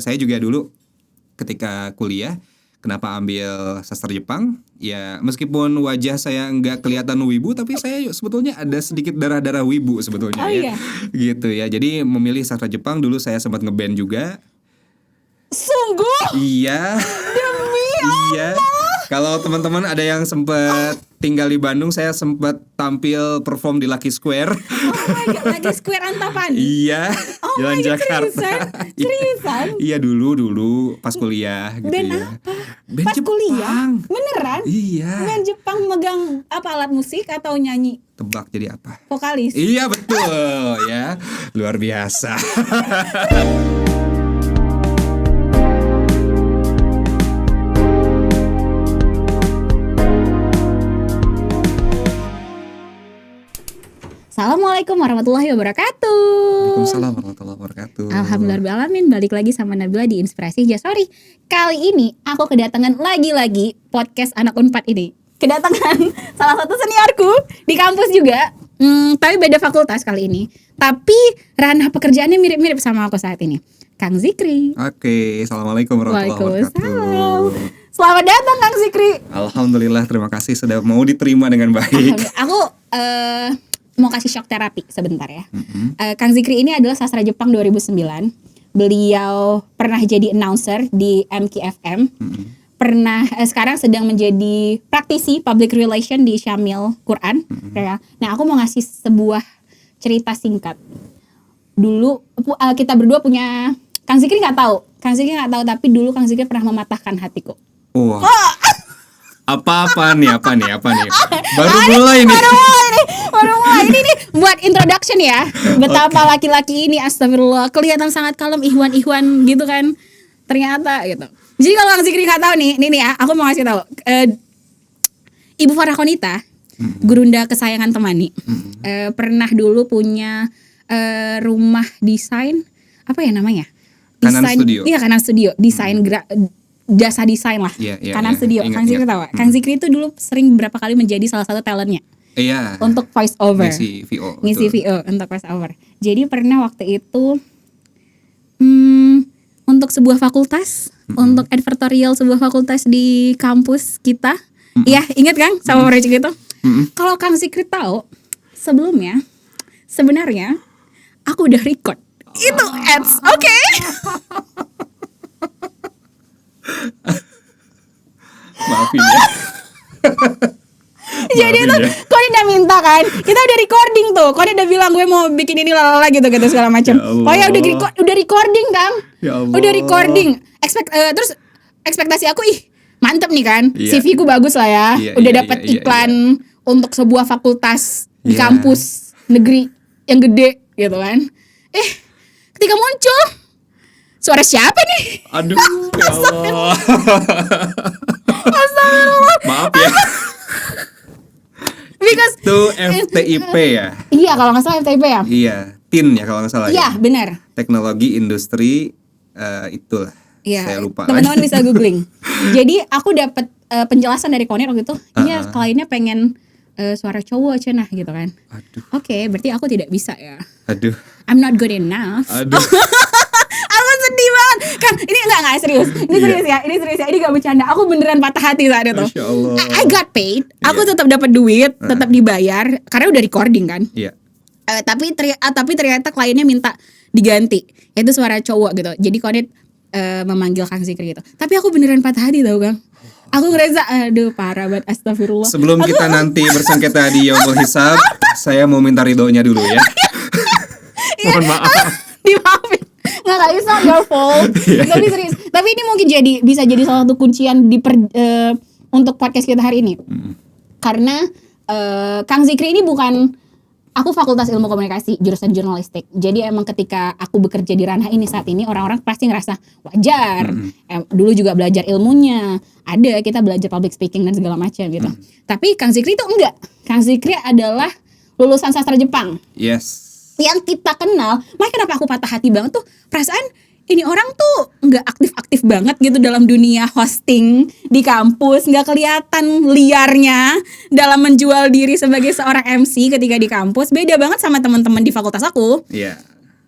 Saya juga dulu ketika kuliah, kenapa ambil sastra Jepang? Ya meskipun wajah saya nggak kelihatan wibu, tapi saya sebetulnya ada sedikit darah-darah wibu sebetulnya ya. Iya. Gitu ya. Jadi memilih sastra Jepang dulu saya sempat ngeband juga. Sungguh? Iya. Demi Iya. Kalau teman-teman ada yang sempat tinggal di Bandung, saya sempat tampil perform di Lucky Square. Oh my god, lagi Square Antapani. Iya. Oh Jalan my God, Jakarta. Seriusan? Iya dulu pas kuliah gitu Band ya. apa? Band Pas Jepang. kuliah? Beneran? Iya. Band Jepang megang apa, alat musik atau nyanyi? Tebak jadi apa? Vokalis? Iya betul ya. Luar biasa. Assalamualaikum warahmatullahi wabarakatuh. Waalaikumsalam warahmatullahi wabarakatuh. Alhamdulillahirrahmanirrahim, balik lagi sama Nabila di Inspirasi Jasori. Kali ini aku kedatangan lagi podcast Anak Unpad ini. Kedatangan salah satu seniorku di kampus juga, tapi beda fakultas kali ini. Tapi ranah pekerjaannya mirip-mirip sama aku saat ini. Kang Zikri. Oke, assalamualaikum warahmatullahi wabarakatuh. Waalaikumsalam. Selamat datang Kang Zikri. Alhamdulillah, terima kasih sudah mau diterima dengan baik. Aku mau kasih shock terapi sebentar ya. Kang Zikri ini adalah sastra Jepang 2009. Beliau pernah jadi announcer di MKFM. Pernah sekarang sedang menjadi praktisi public relation di Syamil Quran. Nah, aku mau ngasih sebuah cerita singkat. Dulu kita berdua punya, Kang Zikri nggak tahu, tapi dulu Kang Zikri pernah mematahkan hatiku. Wah. Apa nih? Baru mulai nih. Ini nih buat introduction ya. Betapa laki-laki ini astagfirullah kelihatan sangat kalem, ihwan gitu kan. Ternyata gitu. Jadi kalau Kang Zikri nggak tahu nih ya, aku mau ngasih tahu. Ibu Farah Konita, gurunda kesayangan temani, pernah dulu punya rumah desain, apa ya namanya? Kanan Studio. Iya, Kanan Studio, desain jasa desain lah. Kanan Studio. Ingat, Kang Zikri tahu? Kang Zikri itu dulu sering beberapa kali menjadi salah satu talentnya. Iya. Untuk voice over. Ngisi VO untuk voice over. Jadi pernah waktu itu untuk sebuah fakultas, untuk advertorial sebuah fakultas di kampus kita. Iya, ingat Kang sama project itu? Kalau Kang Zikri tahu, sebelumnya sebenarnya aku udah record. Itu ads, oke? Maafin ya. Jadi itu kok dia udah minta kan, kita udah recording tuh, kok dia udah bilang gue mau bikin ini lalala gitu segala macam. Oh ya udah recording Kang, Ya Allah. udah recording. Terus ekspektasi aku mantep nih kan, Iya. CV ku bagus lah ya, Iya, udah iya, dapat iya, iklan untuk sebuah fakultas di Iya. kampus negeri yang gede gitu kan. Ketika muncul suara siapa nih? Aduh, ya Allah. Astagfirullah. Maaf ya. Because Itu FTIP ya? iya kalau nggak salah FTIP ya. Iya, TIN ya kalau nggak salah. Iya ya. benar. Teknologi industri itulah. Iya, Saya lupa. teman-teman bisa googling. Jadi aku dapat penjelasan dari Konir waktu itu. Iya, kliennya pengen suara cowok cenah gitu kan. Aduh. Oke, berarti aku tidak bisa ya. Aduh. I'm not good enough. Aduh. Aku sedih banget. Kan ini enggak serius. Ini serius ya. Ini gak bercanda. Aku beneran patah hati saat itu. Masya Allah. I got paid. Aku Iya. tetap dapat duit, tetap dibayar karena udah recording kan. Iya. Tapi ternyata kliennya minta diganti. Itu suara cowok gitu. Jadi Konit memanggil Kang Zikri gitu. Tapi aku beneran patah hati tau Kang. Aku ngerasa aduh parah banget, astagfirullah. Sebelum kita nanti bersengketa di Yaumul Hisab, saya mau minta ridhonya dulu ya. Mohon maaf. Dimaafin. Nggak, it's not your fault. Tapi serius. Tapi ini mungkin bisa jadi salah satu kuncian untuk podcast kita hari ini. Karena Kang Zikri ini bukan, aku Fakultas Ilmu Komunikasi jurusan jurnalistik. Jadi emang ketika aku bekerja di ranah ini saat ini, orang-orang pasti ngerasa wajar. Dulu juga belajar ilmunya. Ada, kita belajar public speaking dan segala macam gitu. Tapi Kang Zikri itu enggak. Kang Zikri adalah lulusan sastra Jepang. Yes. Yang kita kenal, makanya kenapa aku patah hati banget tuh, perasaan ini orang tuh nggak aktif-aktif banget gitu dalam dunia hosting di kampus, nggak kelihatan liarnya dalam menjual diri sebagai seorang MC ketika di kampus. Beda banget sama teman-teman di fakultas aku. Iya.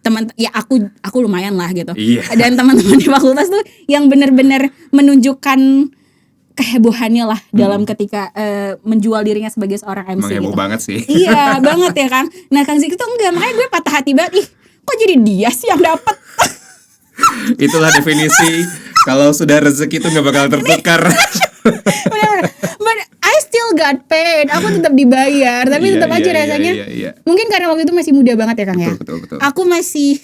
aku lumayan lah gitu. Iya. Dan teman-teman di fakultas tuh yang benar-benar menunjukkan kehebohannya lah dalam ketika menjual dirinya sebagai seorang MC Emang heboh gitu. banget sih. Iya banget ya Kang. Nah Kang Zikri tuh enggak, makanya gue patah hati banget. Ih kok jadi dia sih yang dapat. Itulah definisi kalau sudah rezeki itu nggak bakal tertukar. Bener-bener. But I still got paid. Aku tetap dibayar, tapi Iya, tetap aja iya, rasanya. iya. Mungkin karena waktu itu masih muda banget ya Kang ya. Betul. Aku masih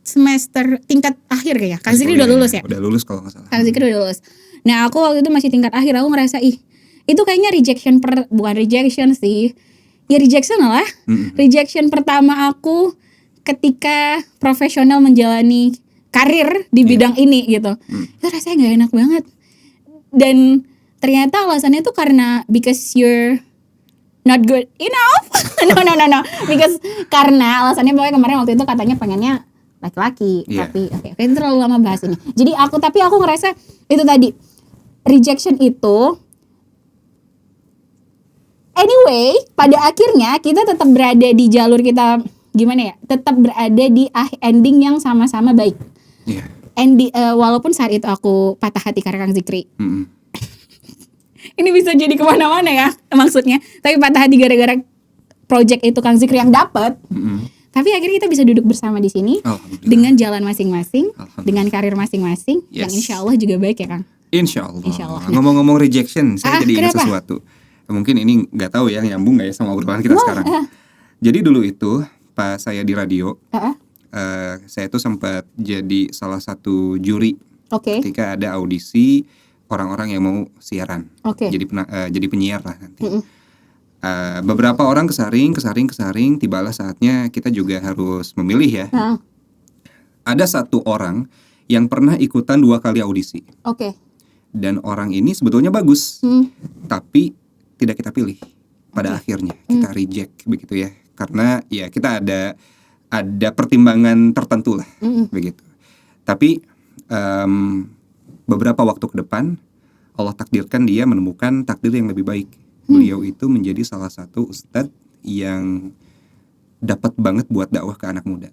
semester tingkat akhir kayaknya. Kang Zikri udah lulus ya? Udah lulus kalau nggak salah. Kang Zikri udah lulus. Nah aku waktu itu masih tingkat akhir. Aku ngerasa itu kayaknya bukan rejection sih. Ya rejection lah. Rejection pertama aku ketika profesional menjalani karir di bidang ini gitu. Itu rasanya gak enak banget. Dan ternyata alasannya tuh karena because you're not good enough. No. Because karena alasannya pokoknya kemarin waktu itu katanya pengennya laki-laki. Yeah. Tapi oke, itu terlalu lama bahas ini. Jadi aku ngerasa itu tadi rejection itu anyway pada akhirnya kita tetap berada di jalur kita gimana ya? Tetap berada di ending yang sama-sama baik. Iya. Walaupun saat itu aku patah hati karena Kang Zikri. Mm-mm. Ini bisa jadi kemana-mana ya maksudnya. Tapi patah hati gara-gara project itu Kang Zikri yang dapat. Tapi akhirnya kita bisa duduk bersama di sini Alhamdulillah. dengan jalan masing-masing, Alhamdulillah. dengan karir masing-masing, yang Yes. insya Allah juga baik ya Kang. Insya Allah. Insya Allah. Ngomong-ngomong rejection, saya jadi ingat kenapa? sesuatu. Mungkin ini nggak tahu ya nyambung nggak ya sama obrolan kita Wah, sekarang. Jadi dulu itu pas saya di radio, saya tuh sempat jadi salah satu juri Oke. ketika ada audisi orang-orang yang mau siaran. Oke. Jadi penyiar lah nanti. Beberapa orang kesaring. Tibalah saatnya kita juga harus memilih ya. Ada satu orang yang pernah ikutan 2 kali audisi. Oke. Dan orang ini sebetulnya bagus, tapi tidak kita pilih. Pada akhirnya kita reject begitu ya, karena ya kita ada pertimbangan tertentu lah, begitu. Tapi beberapa waktu ke depan Allah takdirkan dia menemukan takdir yang lebih baik. Beliau itu menjadi salah satu ustadz yang dapat banget buat dakwah ke anak muda.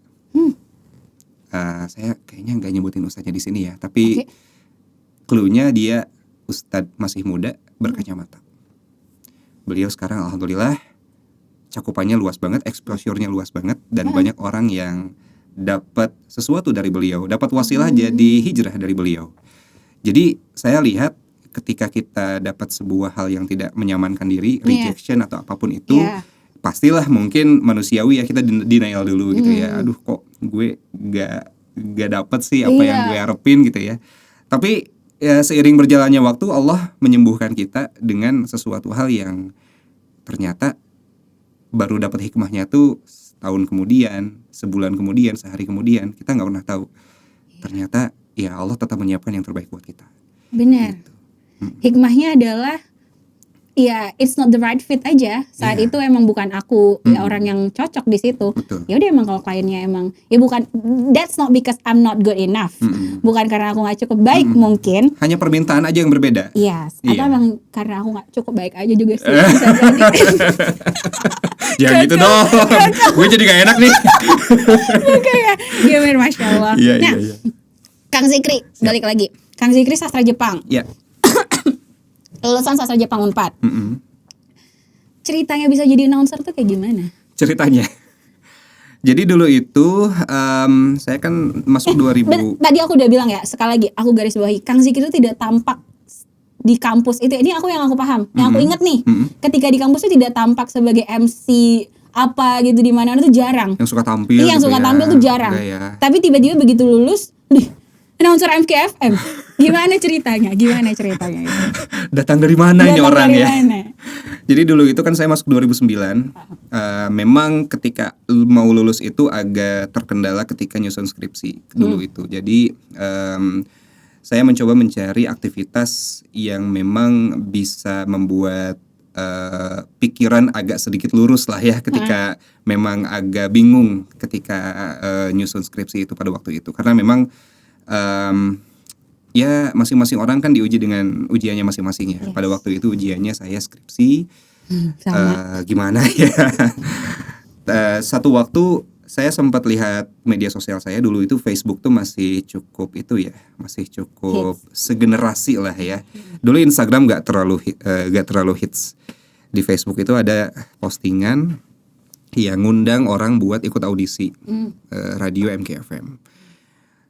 Saya kayaknya nggak nyebutin ustadznya di sini ya, tapi cluenya dia ustadz masih muda berkacamata. Beliau sekarang alhamdulillah cakupannya luas banget, exposure-nya luas banget, dan banyak orang yang dapat sesuatu dari beliau, dapat wasilah jadi hijrah dari beliau. Jadi saya lihat ketika kita dapat sebuah hal yang tidak menyamankan diri, rejection atau apapun itu, pastilah mungkin manusiawi ya, kita denial dulu gitu ya. Aduh kok gue gak dapet sih apa yang gue harapin gitu ya. Tapi ya, seiring berjalannya waktu Allah menyembuhkan kita dengan sesuatu hal yang ternyata baru dapat hikmahnya tuh setahun kemudian, sebulan kemudian, sehari kemudian, kita nggak pernah tahu. Ternyata ya Allah tetap menyiapkan yang terbaik buat kita. Benar. Hikmahnya adalah ya it's not the right fit aja. Saat itu emang bukan aku ya orang yang cocok di situ. Ya udah emang kalau kliennya emang ya bukan, that's not because I'm not good enough. Bukan karena aku nggak cukup baik mungkin. Hanya permintaan aja yang berbeda. Yes. Atau Iya. emang karena aku nggak cukup baik aja juga sih. Bisa jadi. Jangan gitu dong. Gue jadi gak enak nih. Kayak gimana, masya Allah. Iya, Nah, iya. Kang Zikri balik lagi. Kang Zikri sastra Jepang. Ya. Lulusan sastra Jepang Unpad. Mm-mm. Ceritanya bisa jadi announcer tuh kayak gimana? Ceritanya. Jadi dulu itu saya kan masuk 2000. Tadi aku udah bilang ya, sekali lagi aku garis bawahi, Kang Zikri itu tidak tampak di kampus itu. Ini aku yang aku paham, yang aku inget nih. Ketika di kampus itu tidak tampak sebagai MC apa gitu di mana itu jarang. Yang suka tampil. Iya, yang gitu suka ya. tampil tuh jarang. Enggak ya. Tapi tiba-tiba begitu lulus, announcer MKFM. Gimana ceritanya? Itu? Datang dari mana ini Datang orang dari ya? mana? Jadi dulu itu kan saya masuk 2009. Memang ketika mau lulus itu agak terkendala ketika nyusun skripsi dulu itu. Jadi saya mencoba mencari aktivitas yang memang bisa membuat pikiran agak sedikit lurus lah ya ketika memang agak bingung ketika nyusun skripsi itu pada waktu itu. Karena memang ya masing-masing orang kan diuji dengan ujiannya masing-masing ya. Yes. Pada waktu itu ujiannya saya skripsi. Sama. Gimana ya? Satu waktu saya sempat lihat media sosial saya dulu itu Facebook tuh masih cukup itu ya, masih cukup segenerasi lah ya. Dulu Instagram nggak terlalu hits. Di Facebook itu ada postingan yang ngundang orang buat ikut audisi radio MKFM.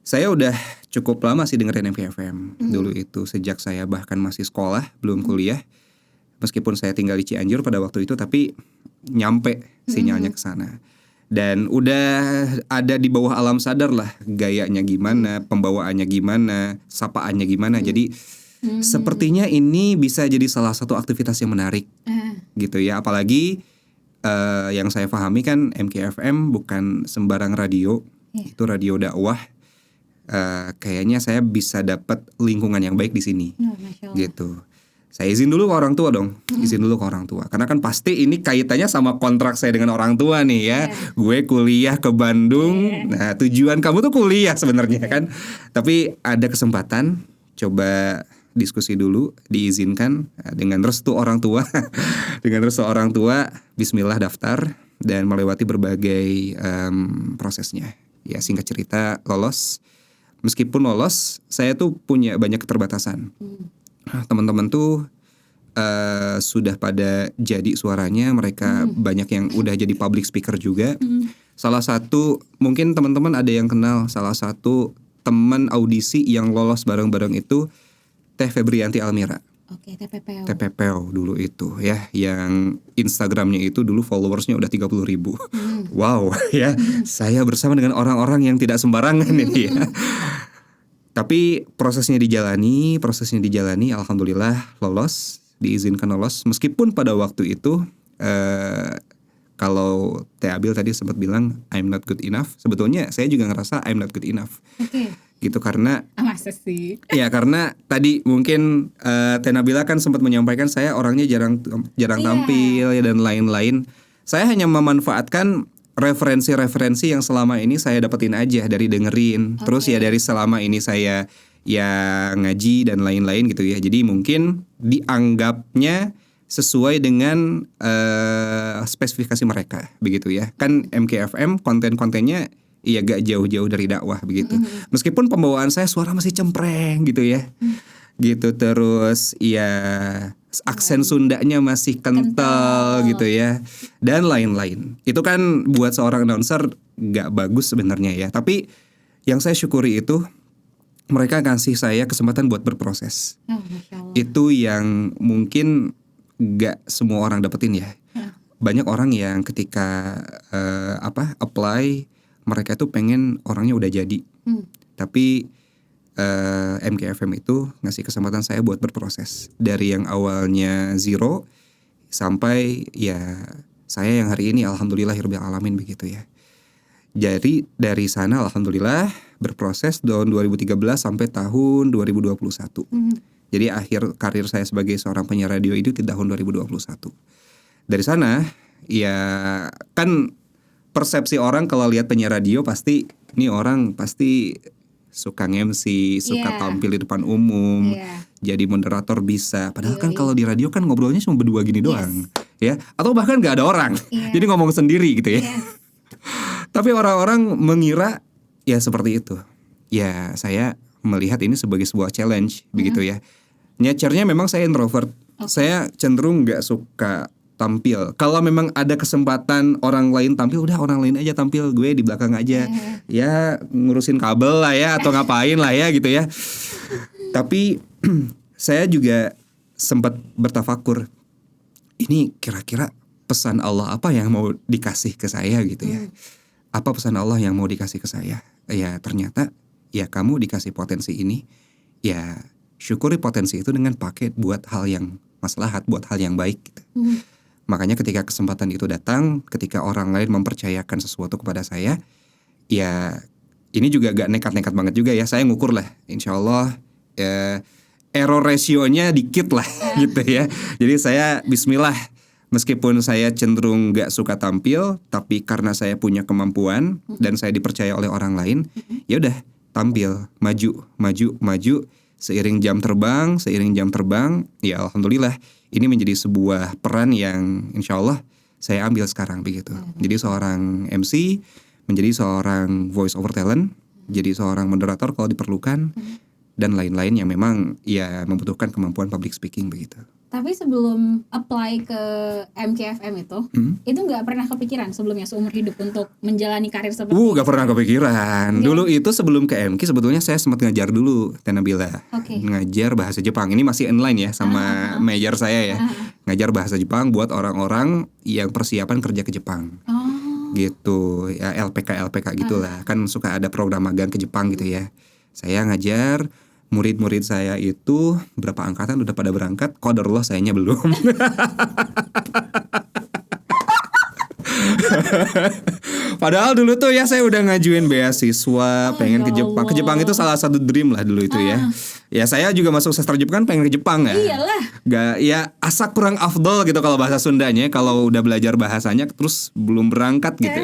Saya udah cukup lama sih dengerin MKFM dulu itu, sejak saya bahkan masih sekolah, belum kuliah. Meskipun saya tinggal di Cianjur pada waktu itu, tapi nyampe sinyalnya ke sana. Dan udah ada di bawah alam sadar lah, gayanya gimana, pembawaannya gimana, sapaannya gimana. Jadi sepertinya ini bisa jadi salah satu aktivitas yang menarik gitu ya. Apalagi yang saya pahami kan MKFM bukan sembarang radio, itu radio dakwah. Kayaknya saya bisa dapat lingkungan yang baik di sini, gitu. Saya izin dulu ke orang tua dong, izin dulu ke orang tua, karena kan pasti ini kaitannya sama kontrak saya dengan orang tua nih ya. Gue kuliah ke Bandung, nah tujuan kamu tuh kuliah sebenarnya kan, tapi ada kesempatan, coba diskusi dulu, diizinkan dengan restu orang tua, dengan restu orang tua, Bismillah daftar dan melewati berbagai prosesnya. Ya singkat cerita lolos. Meskipun lolos, saya tuh punya banyak keterbatasan. Teman-teman tuh sudah pada jadi suaranya, mereka banyak yang udah jadi public speaker juga. Salah satu, mungkin teman-teman ada yang kenal, salah satu teman audisi yang lolos bareng-bareng itu Teh Febrianti Almira. Oke, TPPO. TPPO dulu itu ya, yang Instagramnya itu dulu followersnya udah 30.000. Wow ya, saya bersama dengan orang-orang yang tidak sembarangan ini ya. Tapi prosesnya dijalani, alhamdulillah lolos, diizinkan lolos. Meskipun pada waktu itu kalau Teh Abil tadi sempat bilang I'm not good enough, sebetulnya saya juga ngerasa I'm not good enough. Gitu karena masa sih? Ya karena tadi mungkin Teh Nabila kan sempat menyampaikan saya orangnya jarang tampil ya, dan lain-lain. Saya hanya memanfaatkan referensi-referensi yang selama ini saya dapetin aja dari dengerin. Terus ya dari selama ini saya ya ngaji dan lain-lain gitu ya. Jadi mungkin dianggapnya sesuai dengan spesifikasi mereka begitu ya. Kan MKFM konten-kontennya iya gak jauh-jauh dari dakwah begitu. Meskipun pembawaan saya suara masih cempreng gitu ya. Gitu terus ya aksen Sundanya masih kental gitu ya. Dan lain-lain. Itu kan buat seorang announcer gak bagus sebenarnya ya. Tapi yang saya syukuri itu mereka kasih saya kesempatan buat berproses. Itu yang mungkin gak semua orang dapetin ya. Banyak orang yang ketika apply, mereka tuh pengen orangnya udah jadi. Tapi MKFM itu ngasih kesempatan saya buat berproses. Dari yang awalnya zero sampai ya saya yang hari ini alhamdulillahirabbil alamin begitu ya. Jadi dari sana alhamdulillah berproses tahun 2013 sampai tahun 2021. Jadi akhir karir saya sebagai seorang penyiar radio itu di tahun 2021. Dari sana ya kan persepsi orang kalau lihat penyiar radio pasti ini orang pasti suka MC, suka tampil di depan umum, jadi moderator bisa. Padahal kan kalau di radio kan ngobrolnya cuma berdua gini doang, ya. Atau bahkan nggak ada orang, jadi ngomong sendiri gitu ya. Tapi orang-orang mengira ya seperti itu. Ya saya melihat ini sebagai sebuah challenge begitu ya. Nature-nya memang saya introvert. Saya cenderung nggak suka tampil. Kalau memang ada kesempatan orang lain tampil, udah orang lain aja tampil, gue di belakang aja. Ya ngurusin kabel lah ya, atau ngapain lah ya gitu ya. Tapi saya juga sempat bertafakur. Ini kira-kira pesan Allah apa yang mau dikasih ke saya gitu ya. Apa pesan Allah yang mau dikasih ke saya? Ya ternyata ya kamu dikasih potensi ini, ya syukuri potensi itu dengan pakai buat hal yang maslahat, buat hal yang baik gitu. Makanya ketika kesempatan itu datang, ketika orang lain mempercayakan sesuatu kepada saya, ya ini juga gak nekat-nekat banget juga ya. Saya ngukur lah, insya Allah error ratio-nya dikit lah gitu ya. Jadi saya bismillah, meskipun saya cenderung gak suka tampil, tapi karena saya punya kemampuan dan saya dipercaya oleh orang lain, ya udah tampil, maju. Seiring jam terbang, ya alhamdulillah ini menjadi sebuah peran yang insya Allah saya ambil sekarang begitu. Jadi seorang MC menjadi seorang voice over talent, jadi seorang moderator kalau diperlukan, dan lain-lain yang memang ya membutuhkan kemampuan public speaking begitu. Tapi sebelum apply ke MKFM itu nggak pernah kepikiran sebelumnya seumur hidup untuk menjalani karir seperti itu? Gak pernah kepikiran. Dulu itu sebelum ke MK sebetulnya saya sempat ngajar dulu, Teh Nabila. Ngajar bahasa Jepang. Ini masih inline ya sama major saya ya. Ngajar bahasa Jepang buat orang-orang yang persiapan kerja ke Jepang. Gitu ya, LPK gitulah. Kan suka ada program magang ke Jepang gitu ya. Saya ngajar, murid-murid saya itu berapa angkatan udah pada berangkat, qadarullah sayanya belum. Padahal dulu tuh ya saya udah ngajuin beasiswa, pengen ke Jepang. Ke Jepang itu salah satu dream lah dulu itu ya. Ya saya juga masuk sastra Jepang pengen ke Jepang ya. Iyalah. Gak, ya asa kurang afdol gitu kalau bahasa Sundanya, kalau udah belajar bahasanya terus belum berangkat gitu.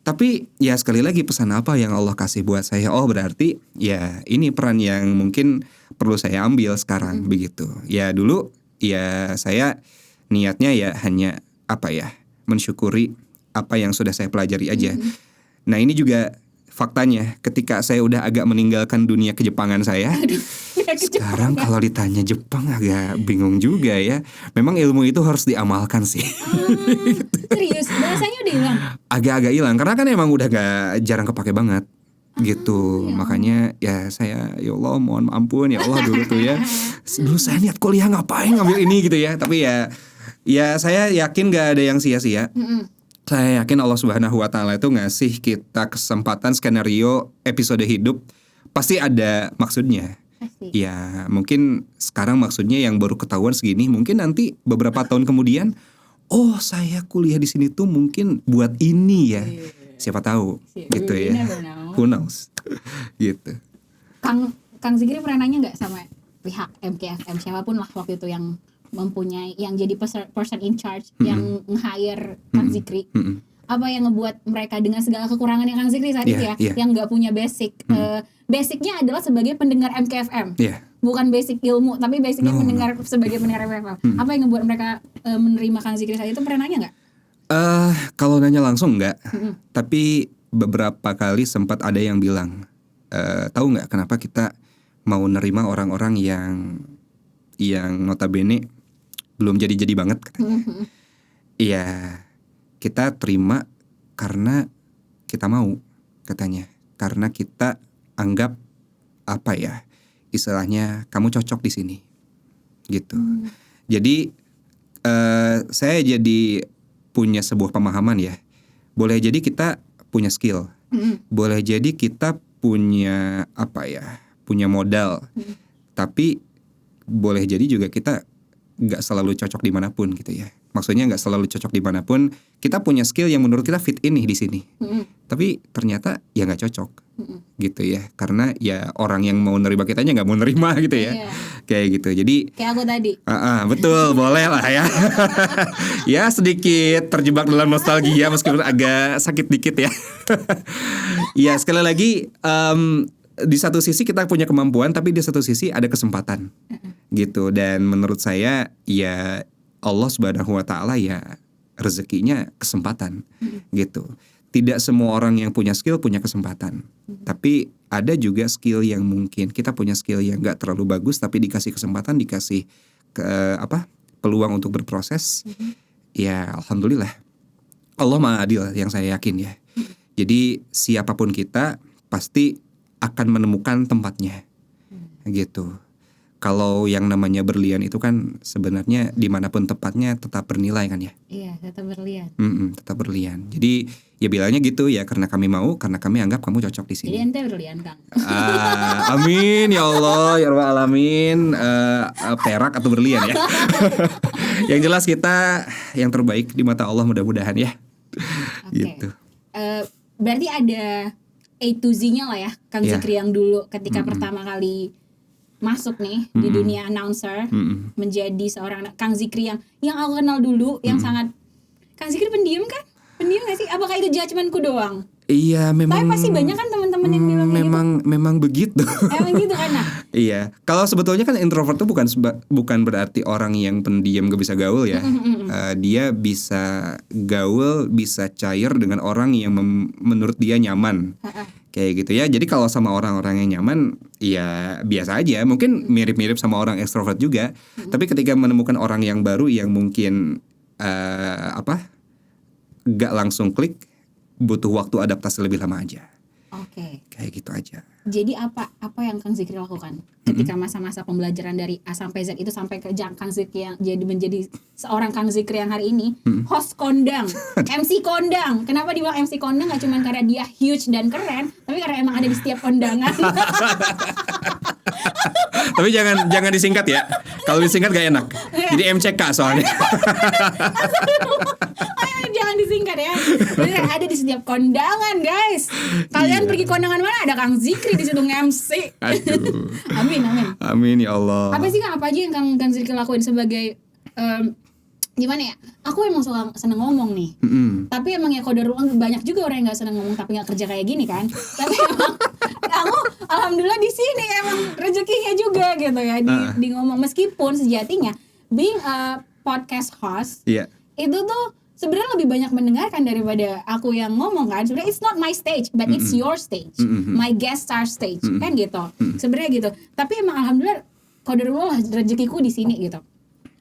Tapi ya sekali lagi pesan apa yang Allah kasih buat saya, oh berarti ya ini peran yang mungkin perlu saya ambil sekarang begitu. Ya dulu ya saya niatnya ya hanya apa ya, mensyukuri apa yang sudah saya pelajari aja. Nah ini juga faktanya ketika saya udah agak meninggalkan dunia kejepangan saya, sekarang kalau ditanya Jepang agak bingung juga ya. Memang ilmu itu harus diamalkan sih. Serius, bahasanya udah hilang? Agak-agak hilang karena kan emang udah gak jarang kepake banget gitu. Ya. Makanya ya saya ya Allah mohon ampun ya Allah dulu tuh ya. Dulu saya niat kuliah ngapain ngambil ini gitu ya. Tapi ya saya yakin gak ada yang sia-sia. Saya yakin Allah Subhanahu wa taala itu ngasih kita kesempatan skenario episode hidup pasti ada maksudnya. Ya mungkin sekarang maksudnya yang baru ketahuan segini, mungkin nanti beberapa tahun kemudian, oh saya kuliah di sini tuh mungkin buat ini ya. Siapa tahu gitu ya. Who knows. Gitu. Kang Zikri pernah nanya nggak sama pihak MKFM siapapun lah waktu itu yang mempunyai, yang jadi person in charge, yang nge-hire Kang Zikri, apa yang ngebuat mereka dengan segala kekurangan yang Kang Zikri saat itu ya, yang nggak punya basic, basicnya adalah sebagai pendengar MKFM, bukan basic ilmu, tapi basicnya mendengar sebagai pendengar MKFM. Apa yang ngebuat mereka menerima Kang Zikri saat itu, pernah nanya nggak? Kalau nanya langsung nggak, tapi beberapa kali sempat ada yang bilang, tahu nggak kenapa kita mau nerima orang-orang yang notabene belum jadi banget katanya. Iya, kita terima karena kita mau katanya. Karena kita anggap apa ya, istilahnya kamu cocok di sini. Gitu. Jadi saya jadi punya sebuah pemahaman ya. Boleh jadi kita punya skill. Boleh jadi kita punya apa ya, punya modal. Tapi boleh jadi juga kita nggak selalu cocok dimanapun gitu ya. Maksudnya nggak selalu cocok dimanapun. Kita punya skill yang menurut kita fit in nih di sini. Tapi ternyata ya nggak cocok gitu ya. Karena ya orang yang mau nerima kitanya nggak mau nerima gitu ya. Kayak gitu. Jadi kayak aku tadi. Betul, boleh lah ya. Ya sedikit terjebak dalam nostalgia meskipun agak sakit dikit ya. Ya sekali lagi di satu sisi kita punya kemampuan, tapi di satu sisi ada kesempatan gitu. Dan menurut saya ya Allah Subhanahu wa taala ya rezekinya kesempatan gitu. Tidak semua orang yang punya skill punya kesempatan. Tapi ada juga skill yang mungkin kita punya skill yang gak terlalu bagus, tapi dikasih kesempatan, dikasih peluang untuk berproses. Ya alhamdulillah Allah Maha Adil yang saya yakin ya. Jadi siapapun kita pasti akan menemukan tempatnya gitu. Kalau yang namanya berlian itu kan sebenarnya dimanapun tempatnya tetap bernilai kan ya. Iya, tetap berlian. Tetap berlian. Jadi ya bilangnya gitu ya, karena kami mau, karena kami anggap kamu cocok di sini. Jadi ente berlian, Kang. Amin ya Allah ya Rabbal alamin. Perak atau berlian ya. Yang jelas kita yang terbaik di mata Allah mudah-mudahan ya. Gitu. Berarti ada A to Z-nya lah ya, Kang Zikri yang dulu ketika pertama kali masuk nih di dunia announcer, menjadi seorang Kang Zikri yang aku kenal dulu, yang sangat, Kang Zikri pendiam kan? Pendiam gak sih? Apakah itu judgementku doang? Iya memang. Tapi pasti banyak kan teman-teman temen yang bilang kayak memang begitu. Emang gitu kan? Nah, Iya, kalau sebetulnya kan introvert itu bukan berarti orang yang pendiam gak bisa gaul ya. Dia bisa gaul, bisa cair dengan orang yang menurut dia nyaman. Kayak gitu ya. Jadi kalau sama orang-orang yang nyaman, ya biasa aja. Mungkin mirip-mirip sama orang ekstrovert juga. Tapi ketika menemukan orang yang baru yang mungkin gak langsung klik, butuh waktu adaptasi lebih lama aja. Oke. Kayak gitu aja. Jadi apa yang Kang Zikri lakukan ketika masa-masa pembelajaran dari A sampai Z itu sampai ke Kang Zikri yang menjadi seorang Kang Zikri yang hari ini host kondang, MC kondang. Kenapa dibilang MC kondang? Gak cuma karena dia huge dan keren, tapi karena emang ada di setiap kondangan. Tapi jangan disingkat ya. Kalau disingkat gak enak. Jadi MCK soalnya. Jangan disingkat ya. Bener, ada di setiap kondangan, guys. Kalian pergi kondangan mana ada Kang Zikri di situ nge-MC. Aduh. Amin. Amin ya Allah. Apa sih Kang, apa aja yang Kang Zikri lakuin sebagai gimana ya? Aku emang suka seneng ngomong nih. Tapi emang ya qadarullah banyak juga orang yang nggak seneng ngomong tapi nggak kerja kayak gini kan. Tapi emang aku alhamdulillah di sini emang rezekinya juga gitu ya di ngomong, meskipun sejatinya being a podcast host itu tuh sebenarnya lebih banyak mendengarkan daripada aku yang ngomong kan. Sebenarnya it's not my stage but it's your stage, my guest star stage kan gitu. Sebenarnya gitu. Tapi emang alhamdulillah qadarullah rezekiku di sini gitu.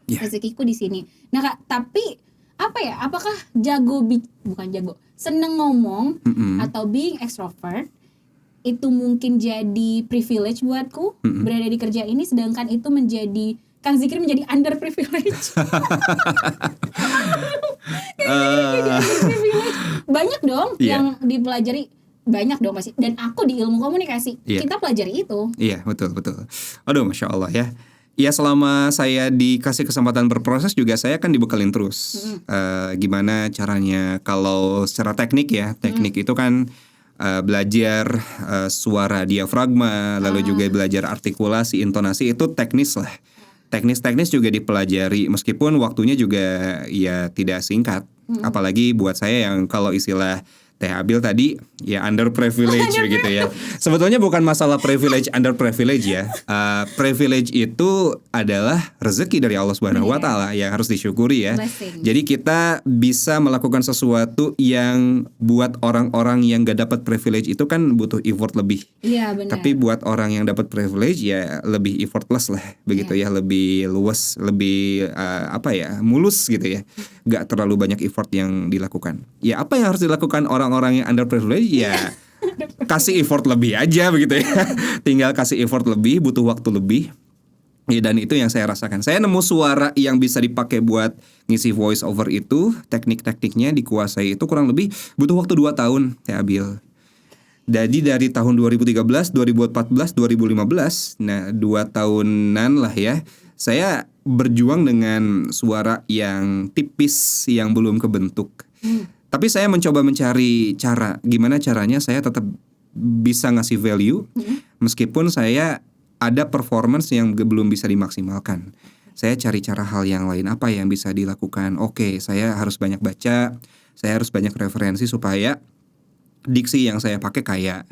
Rezekiku di sini. Nah Kak, tapi apa ya? Apakah seneng ngomong atau being extrovert itu mungkin jadi privilege buatku berada di kerja ini, sedangkan itu menjadi Kang Zikri menjadi underprivilege. Banyak dong yang dipelajari, banyak dong pasti. Dan aku di ilmu komunikasi kita pelajari itu. Iya, betul. Aduh, Masya Allah ya. Ya selama saya dikasih kesempatan berproses juga saya kan dibekalin terus. Gimana caranya kalau secara teknik itu kan belajar suara diafragma, lalu juga belajar artikulasi, intonasi, itu teknis lah. Teknis juga dipelajari meskipun waktunya juga ya tidak singkat. Apalagi buat saya yang kalau istilah Teh Abil tadi ya underprivilege begitu ya. Sebetulnya bukan masalah privilege underprivilege ya. Privilege itu adalah rezeki dari Allah Subhanahu wa taala yang harus disyukuri ya. Blessing. Jadi kita bisa melakukan sesuatu yang buat orang-orang yang gak dapat privilege itu kan butuh effort lebih. Iya benar. Tapi buat orang yang dapat privilege ya lebih effortless lah begitu ya, lebih luas, lebih mulus gitu ya. Gak terlalu banyak effort yang dilakukan. Ya apa yang harus dilakukan orang-orang yang underprivileged ya kasih effort lebih aja begitu ya. Tinggal kasih effort lebih, butuh waktu lebih. Ya, dan itu yang saya rasakan. Saya nemu suara yang bisa dipakai buat ngisi voice over itu, teknik-tekniknya dikuasai itu kurang lebih butuh waktu 2 tahun, Teh Abil. Jadi dari tahun 2013, 2014, 2015, nah 2 tahunan lah ya. Saya berjuang dengan suara yang tipis yang belum kebentuk. Tapi saya mencoba mencari cara gimana caranya saya tetap bisa ngasih value meskipun saya ada performance yang belum bisa dimaksimalkan. Saya cari cara hal yang lain, apa yang bisa dilakukan. Oke, saya harus banyak baca, saya harus banyak referensi supaya diksi yang saya pakai kayak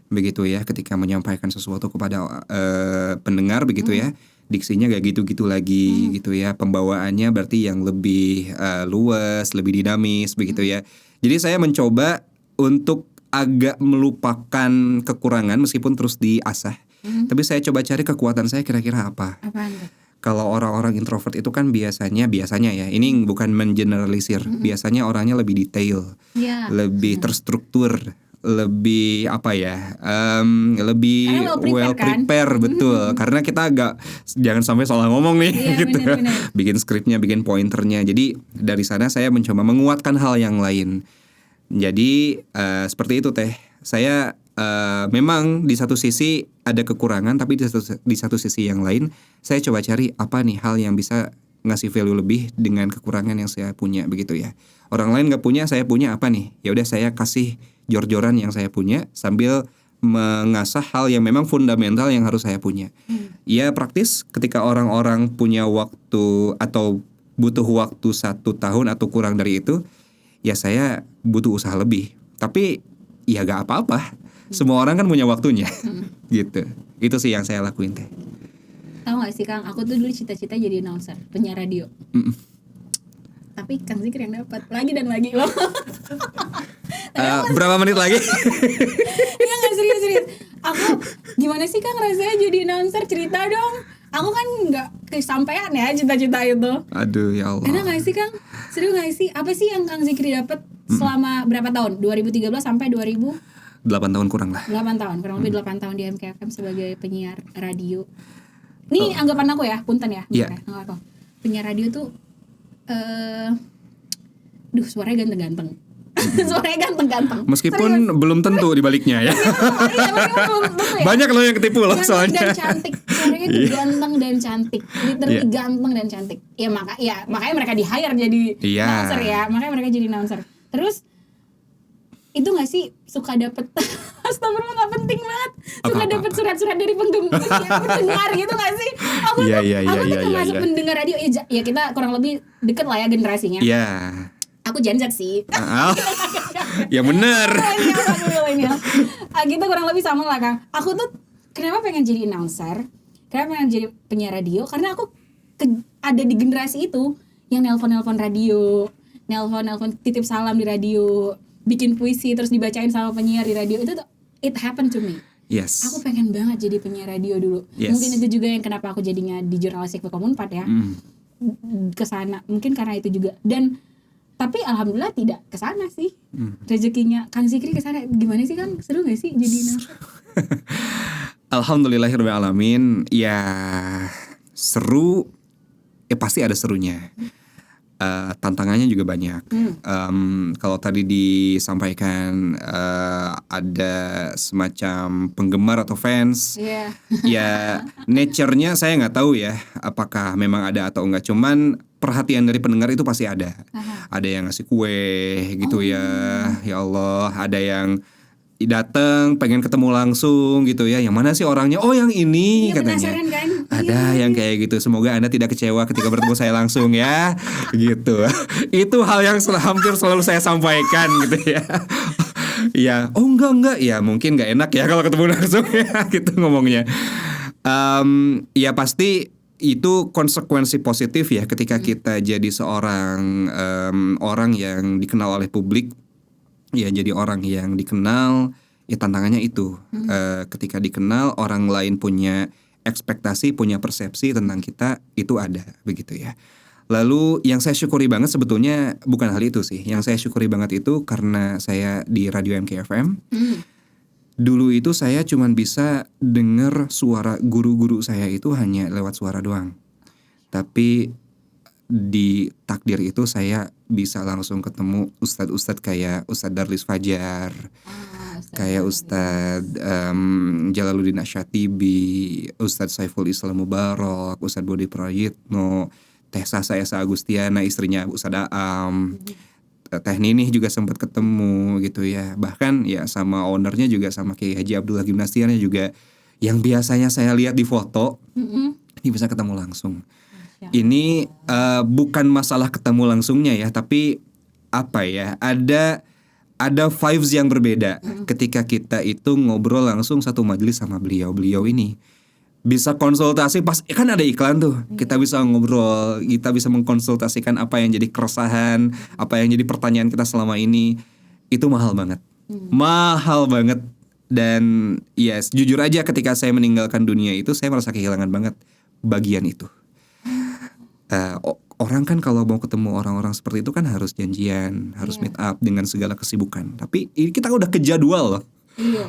begitu ya ketika menyampaikan sesuatu kepada pendengar begitu ya. Diksinya gak gitu-gitu lagi gitu ya. Pembawaannya berarti yang lebih luas, lebih dinamis begitu ya. Jadi saya mencoba untuk agak melupakan kekurangan meskipun terus diasah. Tapi saya coba cari kekuatan saya kira-kira apa. Kalau orang-orang introvert itu kan biasanya ya, ini bukan mengeneralisir. Biasanya orangnya lebih detail, lebih terstruktur, lebih lebih well prepare betul. Karena kita jangan sampai salah ngomong nih gitu. Bener. Bikin skripnya, bikin pointernya. Jadi dari sana saya mencoba menguatkan hal yang lain. Jadi seperti itu Teh. Saya memang di satu sisi ada kekurangan, tapi di satu sisi yang lain saya coba cari apa nih hal yang bisa ngasih value lebih dengan kekurangan yang saya punya begitu ya. Orang lain nggak punya, saya punya apa nih? Ya udah saya kasih jor-joran yang saya punya sambil mengasah hal yang memang fundamental yang harus saya punya. Ya praktis ketika orang-orang punya waktu atau butuh waktu 1 tahun atau kurang dari itu, ya saya butuh usaha lebih. Tapi ya gak apa-apa. Semua orang kan punya waktunya. Gitu. Itu sih yang saya lakuin teh. Tahu gak sih Kang, aku tuh dulu cita-cita jadi announcer, penyiar radio. Tapi Kang Zikri yang dapat lagi dan lagi loh. Berapa menit lagi? Iya nggak, serius. Aku gimana sih Kang rasanya jadi announcer, cerita dong. Aku kan nggak kesampaian ya cita-cita itu. Aduh ya Allah. Enak nggak sih Kang? Serius nggak sih? Apa sih yang Kang Zikri dapat selama berapa tahun? 2013 sampai 2008 8 tahun kurang lah. tahun, kurang lebih 8 tahun di MKFM sebagai penyiar radio. Ini anggapan aku ya, punten ya. Iya. Anggapan aku. Penyiar radio tuh suaranya ganteng-ganteng. Suaranya ganteng-ganteng. Meskipun belum tentu di baliknya ya. Banyak loh yang ketipu loh Ganteng soalnya. dan cantik. Suaranya tuh ganteng dan cantik. Literally ganteng dan cantik. Makanya mereka di-hire jadi announcer ya. Makanya mereka jadi announcer. Terus itu nggak sih suka dapet astagfirullah, nggak penting banget, suka dapet surat-surat dari pendengar gitu nggak sih? Aku tuh termasuk pendengar radio ya, kita kurang lebih deket lah ya generasinya. Iya. Aku Gen Z sih. Ya bener. Kita kurang lebih sama lah Kang. Aku tuh kenapa pengen jadi announcer, kenapa pengen jadi penyiar radio, karena aku ada di generasi itu yang nelpon radio, nelpon titip salam di radio, bikin puisi terus dibacain sama penyiar di radio. Itu tuh it happened to me. Yes. Aku pengen banget jadi penyiar radio dulu. Yes. Mungkin itu juga yang kenapa aku jadinya di jurnalistik Pekom 4 ya. Kesana mungkin karena itu juga. Dan tapi alhamdulillah tidak kesana sih. Rezekinya Kang Zikri kesana. Gimana sih Kang? Seru gak sih jadi announcer? Alhamdulillahirabbil alamin. Ya seru. Ya pasti ada serunya. Tantangannya juga banyak. Kalau tadi disampaikan ada semacam penggemar atau fans, ya nature-nya saya nggak tahu ya, apakah memang ada atau enggak. Cuman perhatian dari pendengar itu pasti ada. Ada yang ngasih kue gitu ya Allah. Ada yang datang pengen ketemu langsung gitu ya. Yang mana sih orangnya? Oh yang ini katanya. Kan? Ada yang kayak gitu. Semoga Anda tidak kecewa ketika bertemu saya langsung ya. Gitu. Itu hal yang hampir selalu saya sampaikan gitu ya. Ya, oh enggak ya mungkin nggak enak ya kalau ketemu langsung ya gitu ngomongnya. Ya pasti itu konsekuensi positif ya ketika kita jadi seorang orang yang dikenal oleh publik. Ya jadi orang yang dikenal, ya tantangannya itu ketika dikenal orang lain punya ekspektasi, punya persepsi tentang kita, itu ada begitu ya. Lalu yang saya syukuri banget sebetulnya bukan hal itu sih. Yang saya syukuri banget itu karena saya di Radio MKFM. Dulu itu saya cuman bisa dengar suara guru-guru saya itu hanya lewat suara doang. Tapi di takdir itu saya bisa langsung ketemu ustadz-ustadz kayak Ustadz Darlis Fajar, kayak Ustadz Jalaluddin Asyatibi, Ustadz Saiful Islam Mubarak, Ustadz Budi Prayitno, Teh Sasa Esa Agustiana, istrinya Ustadz Aam, Teh Ninih juga sempat ketemu gitu ya. Bahkan ya sama ownernya juga, sama Kiai Haji Abdullah Gimnastiannya juga, yang biasanya saya lihat di foto, ini bisa ketemu langsung. Ini bukan masalah ketemu langsungnya ya, tapi apa ya, ada vibes yang berbeda ketika kita itu ngobrol langsung satu majelis sama beliau ini. Bisa konsultasi pas kan ada iklan tuh, kita bisa ngobrol, kita bisa mengkonsultasikan apa yang jadi keresahan, apa yang jadi pertanyaan kita selama ini. Itu mahal banget, mahal banget. Dan ya jujur aja ketika saya meninggalkan dunia itu, saya merasa kehilangan banget bagian itu. Orang kan kalau mau ketemu orang-orang seperti itu kan harus janjian, harus meet up dengan segala kesibukan. Tapi ini kita udah ke jadwal loh.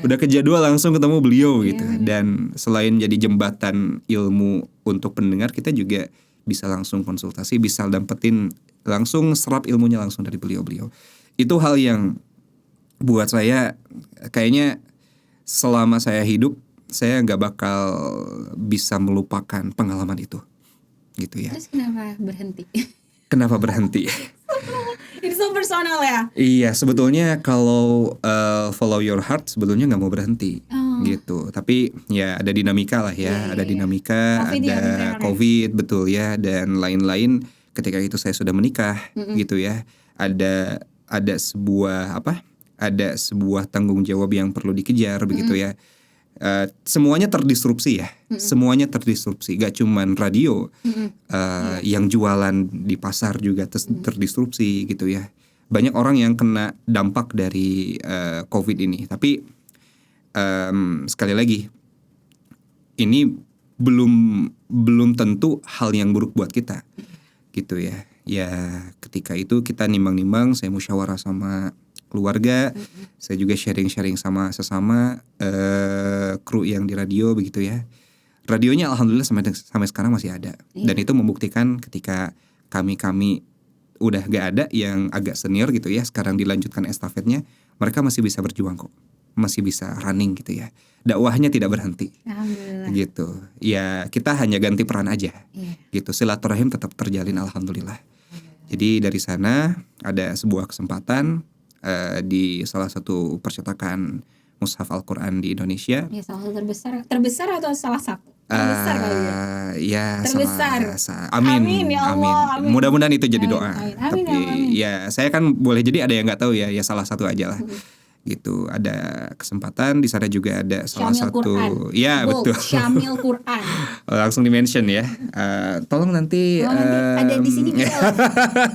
Udah ke jadwal langsung ketemu beliau gitu. Dan selain jadi jembatan ilmu untuk pendengar, kita juga bisa langsung konsultasi, bisa dapetin langsung serap ilmunya langsung dari beliau-beliau. Itu hal yang buat saya kayaknya selama saya hidup, saya gak bakal bisa melupakan pengalaman itu. Gitu ya. Terus kenapa berhenti? Kenapa berhenti? Itu so personal ya? Iya, sebetulnya kalau follow your heart sebetulnya nggak mau berhenti gitu. Tapi ya ada dinamika lah ya, ada dinamika, COVID ada ya, COVID betul ya, dan lain-lain. Ketika itu saya sudah menikah gitu ya. Ada sebuah ada sebuah tanggung jawab yang perlu dikejar begitu ya. Semuanya terdisrupsi ya, semuanya terdisrupsi. Gak cuman radio, yang jualan di pasar juga terdisrupsi gitu ya. Banyak orang yang kena dampak dari COVID ini. Tapi sekali lagi, ini belum tentu hal yang buruk buat kita, gitu ya. Ya ketika itu kita nimbang-nimbang, saya musyawarah sama keluarga, saya juga sharing-sharing sama sesama kru yang di radio begitu ya. Radionya alhamdulillah sampai sekarang masih ada. Dan itu membuktikan ketika kami udah gak ada yang agak senior gitu ya, sekarang dilanjutkan estafetnya, mereka masih bisa berjuang kok, masih bisa running gitu ya. Dakwahnya tidak berhenti. Alhamdulillah. Gitu. Ya kita hanya ganti peran aja. Gitu. Silaturahim tetap terjalin alhamdulillah. Jadi dari sana ada sebuah kesempatan di salah satu percetakan mushaf Al-Quran di Indonesia. Ya, salah satu terbesar atau salah satu? Terbesar kali ya. Ya terbesar. Amin. Ya Allah, amin. Mudah-mudahan itu jadi Amin, doa. amin. Tapi Amin. ya saya kan boleh jadi ada yang nggak tahu ya salah satu aja lah. Gitu, ada kesempatan di sana juga ada salah Syamil satu Quran. ya Bold, betul. Syamil Quran. Langsung di mention ya. Tolong nanti ada di sini bisa loh.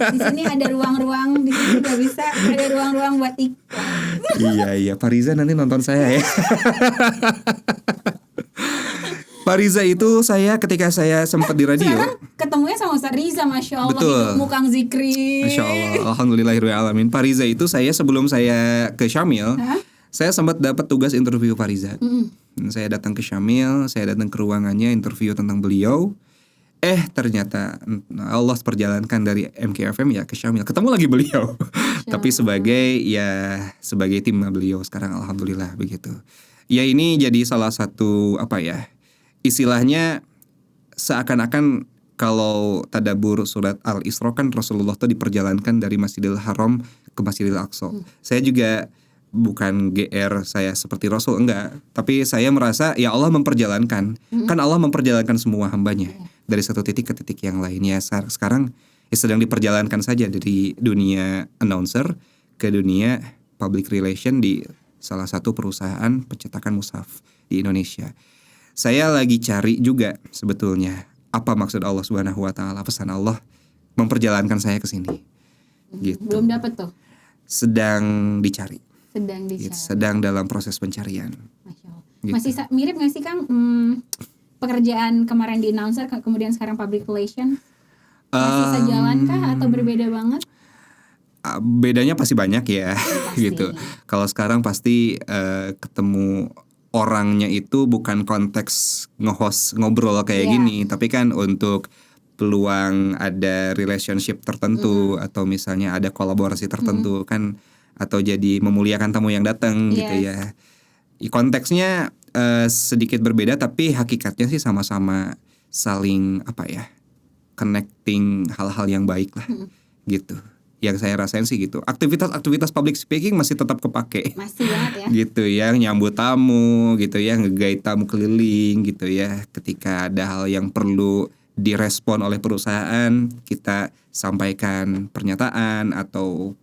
Di sini ada ruang-ruang, di sini juga bisa ada ruang-ruang buat iklan. Iya Pak Riza nanti nonton saya ya. Pak Riza itu saya ketika saya sempat di radio. Sekarang ketemunya sama Ustaz Riza, Masya Allah. Betul. Hidupmu Kang Zikri. Masya Allah, alhamdulillahirrahmanirrahim. Pak Riza itu saya sebelum saya ke Syamil, saya sempat dapat tugas interview Pak Riza. Saya datang ke Syamil, saya datang ke ruangannya interview tentang beliau. Ternyata Allah perjalankan dari MKFM ya ke Syamil, ketemu lagi beliau. Tapi sebagai tim beliau sekarang alhamdulillah begitu. Ya ini jadi salah satu istilahnya seakan-akan kalau tadabbur surat Al-Isra kan Rasulullah tuh diperjalankan dari Masjidil Haram ke Masjidil Aqsa. Saya juga bukan GR saya seperti Rasul, enggak. Tapi saya merasa ya Allah memperjalankan. Kan Allah memperjalankan semua hambanya dari satu titik ke titik yang lainnya. Sekarang sedang diperjalankan saja dari dunia announcer ke dunia public relation di salah satu perusahaan pencetakan mushaf di Indonesia. Saya lagi cari juga sebetulnya apa maksud Allah Subhanahu wa taala, pesan Allah memperjalankan saya ke sini. Gitu. Belum dapat tuh. Sedang dicari. Gitu, sedang dalam proses pencarian. Masya Allah. Gitu. Masih mirip nggak sih Kang pekerjaan kemarin di announcer kemudian sekarang public relation? Masih sejalan kah atau berbeda banget? Bedanya pasti banyak ya. Pasti. Gitu. Kalau sekarang pasti ketemu orangnya itu bukan konteks nge-host ngobrol kayak gini, tapi kan untuk peluang ada relationship tertentu atau misalnya ada kolaborasi tertentu kan, atau jadi memuliakan tamu yang datang gitu ya. Konteksnya sedikit berbeda tapi hakikatnya sih sama-sama saling connecting hal-hal yang baik lah gitu. Yang saya rasain sih gitu. Aktivitas public speaking masih tetap kepake. Masih banget ya. Gitu ya, nyambut tamu gitu ya, nge-guide tamu keliling gitu ya. Ketika ada hal yang perlu direspon oleh perusahaan, kita sampaikan pernyataan atau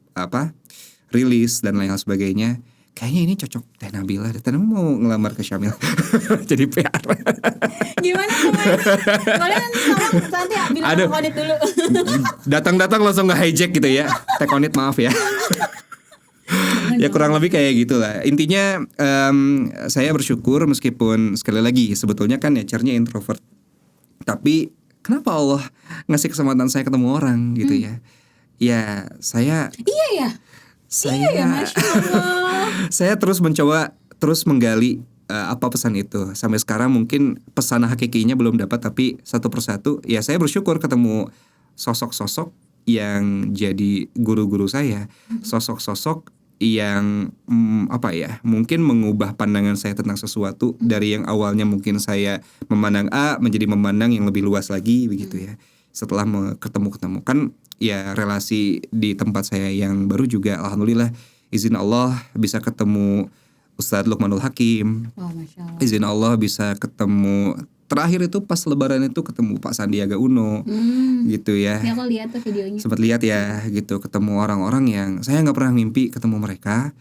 rilis dan lain sebagainya. Kayaknya ini cocok Teh Nabila. Teh Nabila mau ngelamar ke Syamil. Jadi PR. Gimana teman? Boleh nanti bilang Tekonit dulu. Datang-datang langsung nge-hijack gitu ya. Tekonit maaf ya. Ya kurang lebih kayak gitulah. Intinya saya bersyukur meskipun sekali lagi sebetulnya kan nature-nya introvert. Tapi kenapa Allah ngasih kesempatan saya ketemu orang gitu ya. Ya saya Masya Allah. Saya terus mencoba menggali apa pesan itu. Sampai sekarang mungkin pesan hakikinya belum dapat, tapi satu persatu ya saya bersyukur ketemu sosok-sosok yang jadi guru-guru saya. Sosok-sosok yang mungkin mengubah pandangan saya tentang sesuatu dari yang awalnya mungkin saya memandang A menjadi memandang yang lebih luas lagi begitu ya. Setelah ketemu kan ya relasi di tempat saya yang baru juga alhamdulillah izin Allah bisa ketemu Ustadz Luqmanul Hakim. Masya Allah. Izin Allah bisa ketemu, terakhir itu pas lebaran itu ketemu Pak Sandiaga Uno gitu ya. Ya aku lihat tuh videonya. Sempat lihat ya gitu, ketemu orang-orang yang saya nggak pernah mimpi ketemu mereka.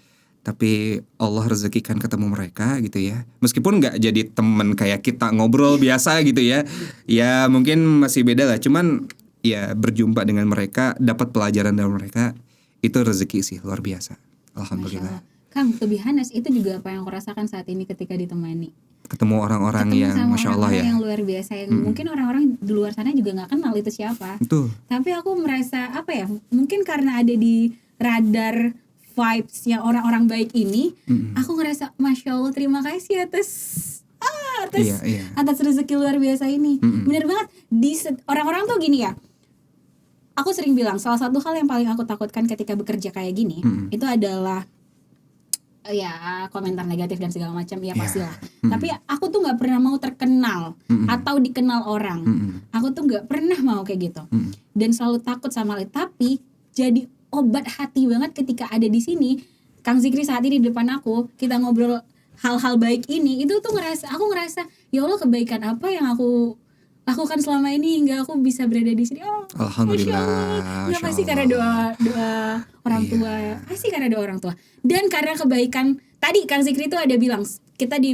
tapi Allah rezekikan ketemu mereka gitu ya. Meskipun nggak jadi temen kayak kita ngobrol biasa gitu ya. Ya mungkin masih beda lah. Cuman ya berjumpa dengan mereka, dapat pelajaran dari mereka, itu rezeki sih luar biasa. Masya Alhamdulillah. Allah. Kang, to be honest, itu juga apa yang aku rasakan saat ini ketika ditemani. Ketemu orang-orang Ketemu yang sama Masya Allah orang-orang ya. yang luar biasa, yang mungkin orang-orang di luar sana juga nggak kenal itu siapa. Itu. Tapi aku merasa apa ya? Mungkin karena ada di radar vibes-nya orang-orang baik ini, aku ngerasa Masya Allah, terima kasih atas Iya. atas rezeki luar biasa ini. Bener banget. Orang-orang tuh gini ya. Aku sering bilang salah satu hal yang paling aku takutkan ketika bekerja kayak gini itu adalah ya komentar negatif dan segala macam, ya pastilah. Tapi aku tuh nggak pernah mau terkenal atau dikenal orang. Aku tuh nggak pernah mau kayak gitu. Dan selalu takut sama itu. Tapi jadi obat hati banget ketika ada di sini. Kang Zikri saat ini di depan aku, kita ngobrol hal-hal baik ini, itu tuh aku ngerasa ya Allah, kebaikan apa yang aku lakukan selama ini hingga aku bisa berada di sini. Oh, Alhamdulillah. Masya Allah. Ya pasti karena doa orang tua. Pasti karena doa orang tua. Dan karena kebaikan. Tadi Kang Zikri itu ada bilang, kita di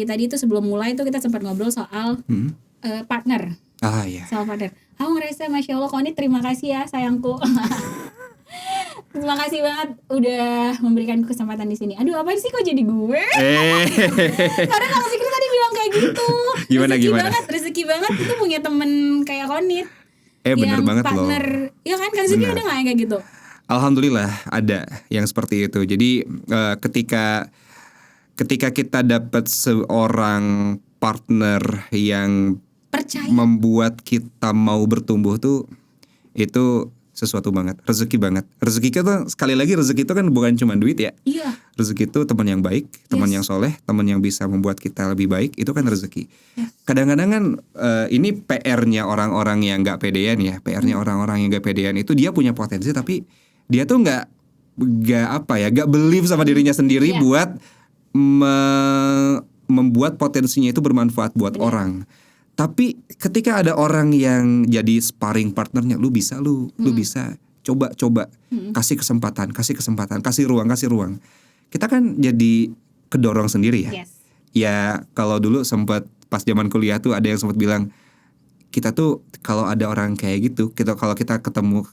tadi itu sebelum mulai itu kita sempat ngobrol soal partner. Iya. Soal partner. Aku ngerasa Masya Allah, Koni terima kasih ya sayangku. Terima kasih banget udah memberikan kesempatan di sini. Aduh, apa sih kok jadi gue? Karena Kang Zikri tadi bilang kayak gitu. Gimana? Rezeki banget itu punya temen kayak Konit. Bener banget partner, loh. ya kan Kang Zikri ada nggak yang kayak gitu? Alhamdulillah ada yang seperti itu. Jadi ketika kita dapat seorang partner yang Percaya. membuat kita mau bertumbuh tuh, itu sesuatu banget, rezeki banget. Rezeki itu sekali lagi, rezeki itu kan bukan cuma duit ya. Iya. Rezeki itu teman yang baik, teman yang soleh, teman yang bisa membuat kita lebih baik, itu kan rezeki. Kadang-kadang kan ini PR-nya orang-orang yang nggak pedean ya, PR-nya orang-orang yang nggak pedean itu dia punya potensi tapi dia tuh nggak believe sama dirinya sendiri buat membuat potensinya itu bermanfaat buat orang. Tapi ketika ada orang yang jadi sparring partnernya, lu bisa coba kasih kesempatan, kasih ruang. Kita kan jadi kedorong sendiri ya. Yes. Ya kalau dulu sempat pas zaman kuliah tuh ada yang sempat bilang, kita tuh kalau ada orang kayak gitu, kalau kita ketemu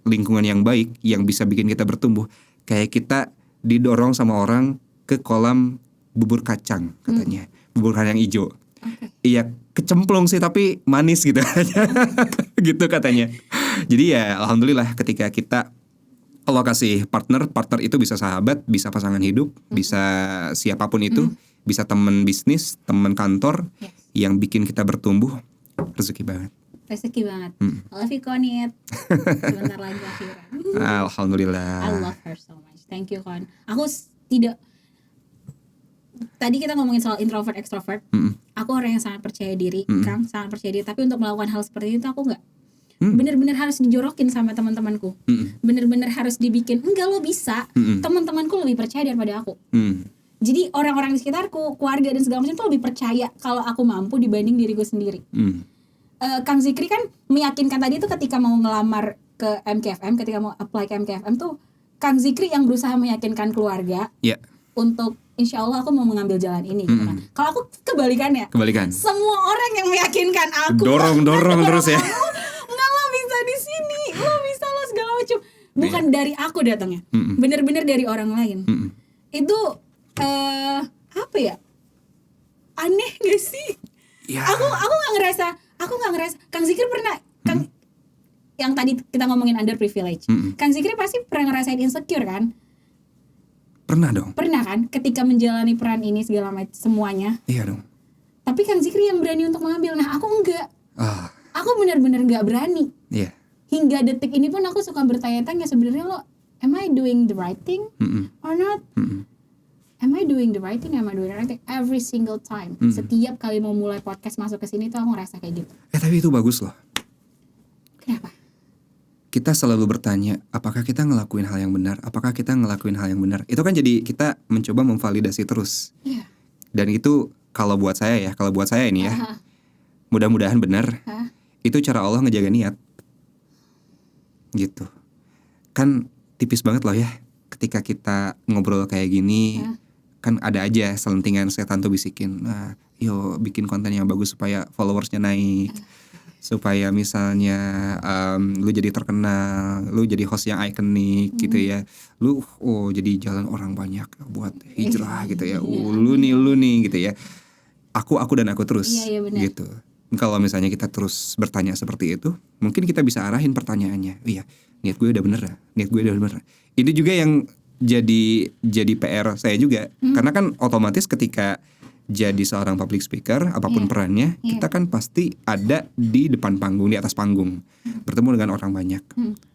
lingkungan yang baik yang bisa bikin kita bertumbuh, kayak kita didorong sama orang ke kolam bubur kacang katanya, bubur kacang hijau. Iya, kecemplung sih tapi manis gitu gitu katanya. Jadi ya alhamdulillah ketika kita kalau kasih partner itu bisa sahabat, bisa pasangan hidup, bisa siapapun itu, bisa teman bisnis, teman kantor yang bikin kita bertumbuh, rezeki banget. Rezeki banget. I love you, Konit. Sebentar lagi akhiran. Alhamdulillah. I love her so much. Thank you, Kon. Aku tidak. Tadi kita ngomongin soal introvert extrovert. Aku orang yang sangat percaya diri, Kang, sangat percaya diri. Tapi untuk melakukan hal seperti itu aku nggak. Bener-bener harus dijorokin sama teman-temanku. Bener-bener harus dibikin. Enggak, lo bisa. Teman-temanku lebih percaya daripada aku. Jadi orang-orang di sekitarku, keluarga dan segala macam tuh lebih percaya kalau aku mampu dibanding diriku sendiri. Kang Zikri kan meyakinkan tadi itu ketika mau ngelamar ke MKFM, ketika mau apply ke MKFM tuh Kang Zikri yang berusaha meyakinkan keluarga untuk insya Allah aku mau mengambil jalan ini gitu kan. Kalau aku kebalikan. Semua orang yang meyakinkan aku dorong terus ya. Enggak, lo bisa di sini, lo bisa, lo segala macam. Bukan dari aku datangnya, bener-bener dari orang lain. Itu apa ya? Aneh gak sih? Ya. Aku nggak ngerasa. Kang Zikri pernah, yang tadi kita ngomongin underprivilege. Kang Zikri pasti pernah ngerasain insecure kan? Pernah dong. Pernah kan? Ketika menjalani peran ini segala macam semuanya. Iya dong. Tapi Kang Zikri yang berani untuk mengambil. Nah aku enggak. Aku benar-benar nggak berani. Iya. Hingga detik ini pun aku suka bertanya-tanya sebenarnya lo, am I doing the right thing or not? Am I doing the right thing? Every single time. Setiap kali mau mulai podcast masuk ke sini tuh aku ngerasa kayak gitu. Tapi itu bagus loh. Kenapa? Kita selalu bertanya, apakah kita ngelakuin hal yang benar? Apakah kita ngelakuin hal yang benar? Itu kan jadi kita mencoba memvalidasi terus. Iya. Dan itu kalau buat saya ini ya, mudah-mudahan benar. Itu cara Allah ngejaga niat. Gitu. Kan tipis banget loh ya. ketika kita ngobrol kayak gini, kan ada aja selentingan setan tuh bisikin, nah yo bikin konten yang bagus supaya followersnya naik, supaya misalnya lu jadi terkenal, lu jadi host yang ikonik gitu ya, lu jadi jalan orang banyak buat hijrah gitu ya, lu nih gitu ya, aku dan aku terus. Iya, benar. Gitu. Kalau misalnya kita terus bertanya seperti itu, mungkin kita bisa arahin pertanyaannya. Iya, niat gue udah bener ya, niat gue udah bener. Ini juga yang jadi PR saya juga, karena kan otomatis ketika jadi seorang public speaker, apapun perannya, kita kan pasti ada di depan panggung, di atas panggung, bertemu dengan orang banyak.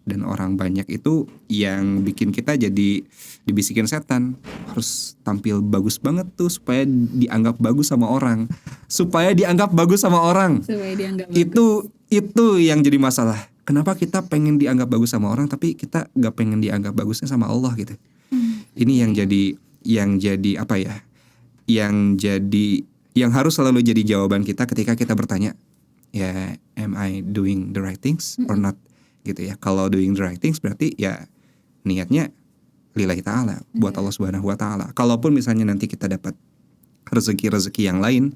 Dan orang banyak itu yang bikin kita jadi dibisikin setan, harus tampil bagus banget tuh supaya dianggap bagus sama orang. Supaya dianggap bagus. Itu yang jadi masalah. Kenapa kita pengen dianggap bagus sama orang tapi kita gak pengen dianggap bagusnya sama Allah gitu. Ini yang jadi apa ya? Yang harus selalu jadi jawaban kita ketika kita bertanya, ya am I doing the right things or not gitu ya. Kalau doing the right things berarti ya niatnya lillahi ta'ala, buat Allah Subhanahu wa ta'ala. Kalaupun misalnya nanti kita dapat rezeki yang lain,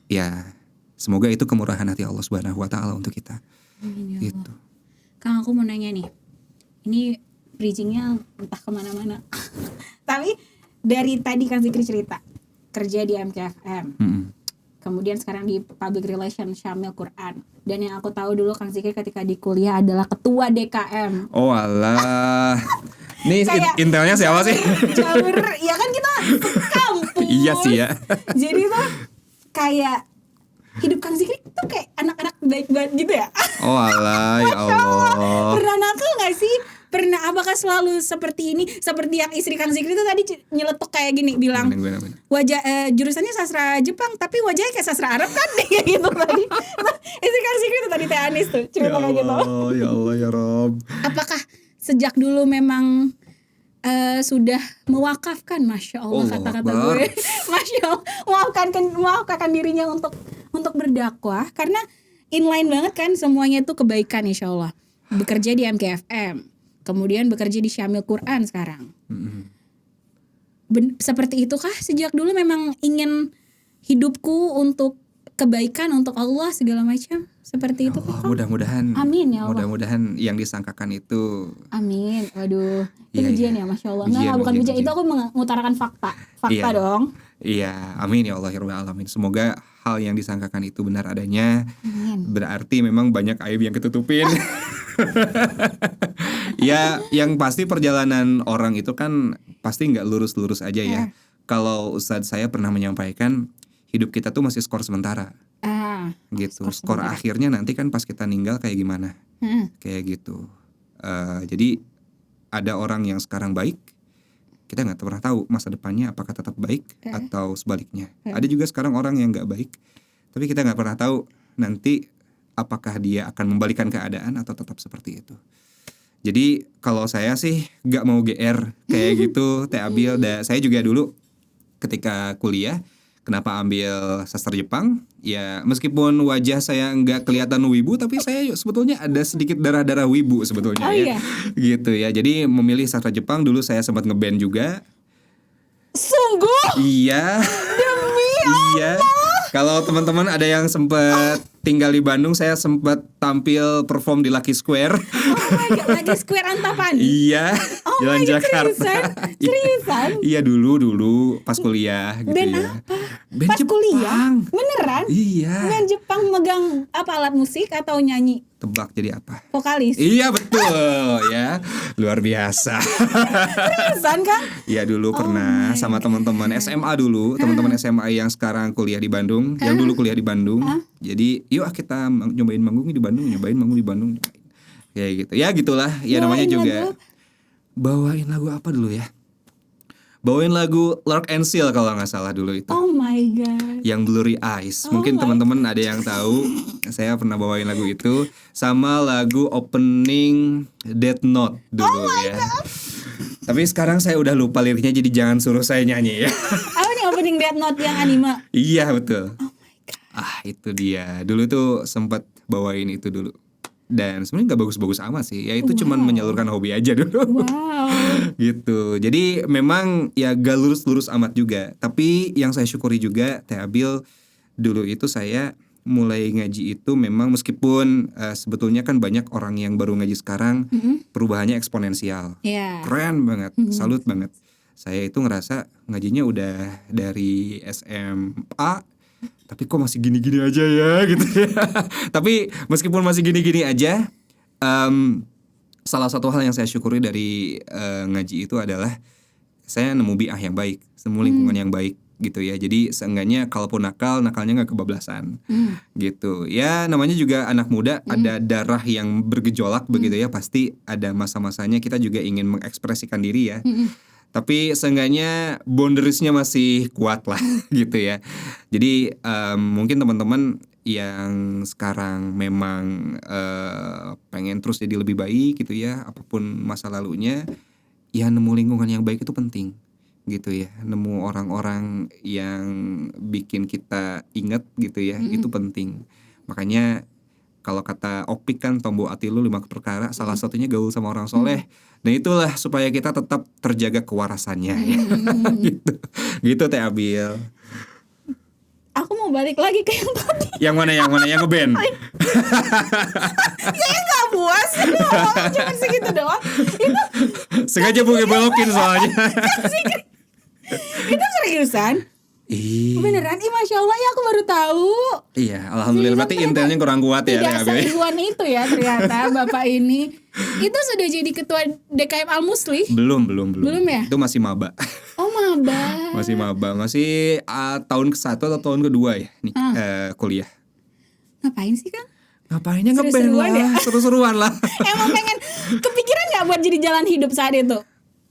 ya semoga itu kemurahan hati Allah Subhanahu wa ta'ala untuk kita. Amin, ya Gitu. Allah. Kang, aku mau nanya nih, ini bridgingnya entah kemana-mana. Tapi dari tadi Kang Zikri cerita kerja di MKFM, kemudian sekarang di Public Relations Syamil Quran, dan yang aku tahu dulu Kang Zikri ketika di kuliah adalah ketua DKM. Oh alah. Nih intelnya siapa sih? Jalur, ya kan kita kampus. Iya sih ya. Jadi tuh kayak hidup Kang Zikri tuh kayak anak-anak baik banget gitu ya. Oh alah, ya Allah. Pernah nakal gak sih? Pernah, apakah selalu seperti ini? Seperti yang istri Kang Zikri tuh tadi nyeletuk kayak gini, bilang wajah jurusannya sastra Jepang tapi wajahnya kayak sastra Arab kan, kayak gitu tadi. Nah, istri Kang Zikri tuh tadi Teh Anis tuh cerita kayak gitu. Ya Allah ya Rob. Apakah sejak dulu memang sudah mewakafkan, Masya Allah, kata-kata gue, Masya Allah, mewakafkan dirinya untuk berdakwah, karena inline banget kan semuanya itu kebaikan, insya Allah. Bekerja di MKFM, kemudian bekerja di Syamil Quran sekarang. Seperti itukah sejak dulu memang ingin hidupku untuk kebaikan, untuk Allah segala macam? Seperti itu kok? Mudah-mudahan. Amin ya Allah. Mudah-mudahan yang disangkakan itu. Amin. Waduh, itu ujian ya, Masya Allah. Enggak, bukan ujian. Itu aku mengutarakan fakta dong. Iya, amin ya Allah ya Rabbal alamin. Semoga hal yang disangkakan itu benar adanya. Amin. Berarti memang banyak aib yang ketutupin. Ya, yang pasti perjalanan orang itu kan pasti nggak lurus-lurus aja ya. Kalau Ustadz saya pernah menyampaikan, hidup kita tuh masih skor sementara. Gitu. Skor akhirnya nanti kan pas kita meninggal kayak gimana. Kayak gitu. Jadi ada orang yang sekarang baik, kita nggak pernah tahu masa depannya apakah tetap baik atau sebaliknya. Ada juga sekarang orang yang nggak baik, tapi kita nggak pernah tahu nanti apakah dia akan membalikan keadaan atau tetap seperti itu. Jadi kalau saya sih nggak mau GR kayak gitu, Teh Abil. Saya juga dulu ketika kuliah, kenapa ambil sastra Jepang? Ya meskipun wajah saya nggak kelihatan wibu, tapi saya sebetulnya ada sedikit darah-darah wibu sebetulnya. Iya. Gitu ya. Jadi memilih sastra Jepang, dulu saya sempat ngeband juga. Sungguh? Iya. Demi Iya. Kalau teman-teman ada yang sempat tinggal di Bandung, saya sempat tampil perform di Lucky Square. Oh my God, Lucky Square Antapani? Iya. Oh Jalan my God, Jakarta. Seriusan? Iya dulu pas kuliah gitu band ya. apa? Band Pas Jepang. kuliah? Beneran? Iya. Band Jepang megang apa, alat musik atau nyanyi? Tebak jadi apa? Vokalis? Iya betul ya. Luar biasa. Seriusan kan? Iya dulu pernah sama teman-teman SMA dulu, teman-teman SMA yang sekarang kuliah di Bandung, yang dulu kuliah di Bandung. Jadi yuk kita nyobain manggung di Bandung, nyobain manggung di Bandung. Kayak gitu. Ya gitulah. Ya namanya juga. Bawain lagu apa dulu ya? Bawain lagu Lark and Seal kalau nggak salah dulu itu. Oh my God. Yang Blurry Eyes. Mungkin teman-teman ada yang tahu. Saya pernah bawain lagu itu sama lagu opening Death Note dulu ya. Tapi sekarang saya udah lupa liriknya, jadi jangan suruh saya nyanyi ya. Apa nih opening Death Note yang anime? Iya betul. Oh my God. Itu dia. Dulu tuh sempat bawain itu dulu. dan sebenarnya nggak bagus-bagus amat sih. Ya itu cuman menyalurkan hobi aja dulu. Wow. Gitu. Jadi memang ya gak lurus-lurus amat juga. Tapi yang saya syukuri juga Teh Abil, dulu itu saya mulai ngaji itu memang meskipun sebetulnya kan banyak orang yang baru ngaji sekarang, perubahannya eksponensial. Iya. Keren banget, salut banget. Saya itu ngerasa ngajinya udah dari SMA, tapi kok masih gini-gini aja ya gitu ya. Tapi meskipun masih gini-gini aja, salah satu hal yang saya syukuri dari ngaji itu adalah saya nemu bi'ah yang baik, nemu lingkungan yang baik gitu ya. Jadi seenggaknya kalaupun nakalnya nggak kebablasan gitu. Ya namanya juga anak muda, ada darah yang bergejolak begitu ya. Pasti ada masa-masanya kita juga ingin mengekspresikan diri ya. Tapi seenggaknya boundariesnya masih kuat lah gitu ya. Jadi mungkin teman-teman yang sekarang memang pengen terus jadi lebih baik gitu ya, apapun masa lalunya, ya nemu lingkungan yang baik itu penting gitu ya. Nemu orang-orang yang bikin kita ingat gitu ya, itu penting. Makanya kalau kata Opik kan tombo atilu 5 perkara, salah satunya gaul sama orang soleh. Nah itulah supaya kita tetap terjaga kewarasannya ya. Gitu Teh Abil. Aku mau balik lagi ke yang tadi. Yang mana yang ngeband? Saya nggak puas, cuma segitu doang. Itu Sengaja belokin soalnya. itu seriusan? Beneran? Masya Allah ya, aku baru tahu. Iya, alhamdulillah. Berarti intelnya kurang kuat ya. Tidak seiwan itu ya ternyata bapak ini. Itu sudah jadi ketua DKM Al-Musli? Belum ya? Itu masih maba. Oh maba. Masih maba. Masih tahun ke-1 atau tahun kedua ya nih, kuliah. Ngapain sih Kang? Ngapainnya ngeband Seru-seruan lah, ya? seru-seruan lah. Emang pengen kepikiran nggak buat jadi jalan hidup saat itu?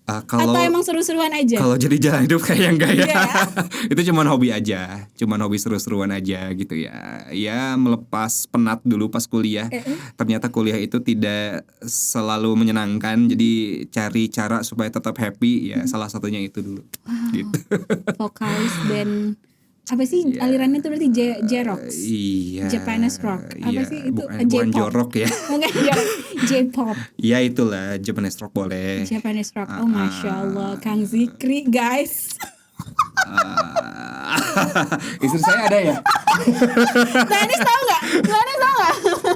Kalau Atau emang seru-seruan aja? Kalau jadi jalan hidup kayaknya enggak ya. Enggak ya? Itu cuman hobi aja, cuman hobi seru-seruan aja gitu ya. Ya melepas penat dulu pas kuliah. Ternyata kuliah itu tidak selalu menyenangkan, jadi cari cara supaya tetap happy ya. Salah satunya itu dulu. Gitu. Vokalis band apa sih alirannya itu berarti J-rock? Iya. Japanese rock. Apa sih itu? Bukan J-pop. jorok ya. Bukan jorok. J-pop. Ya itulah Japanese rock boleh. Japanese rock. Oh masya Allah, Kang Zikri guys. Istri saya ada ya. Danis tahu nggak?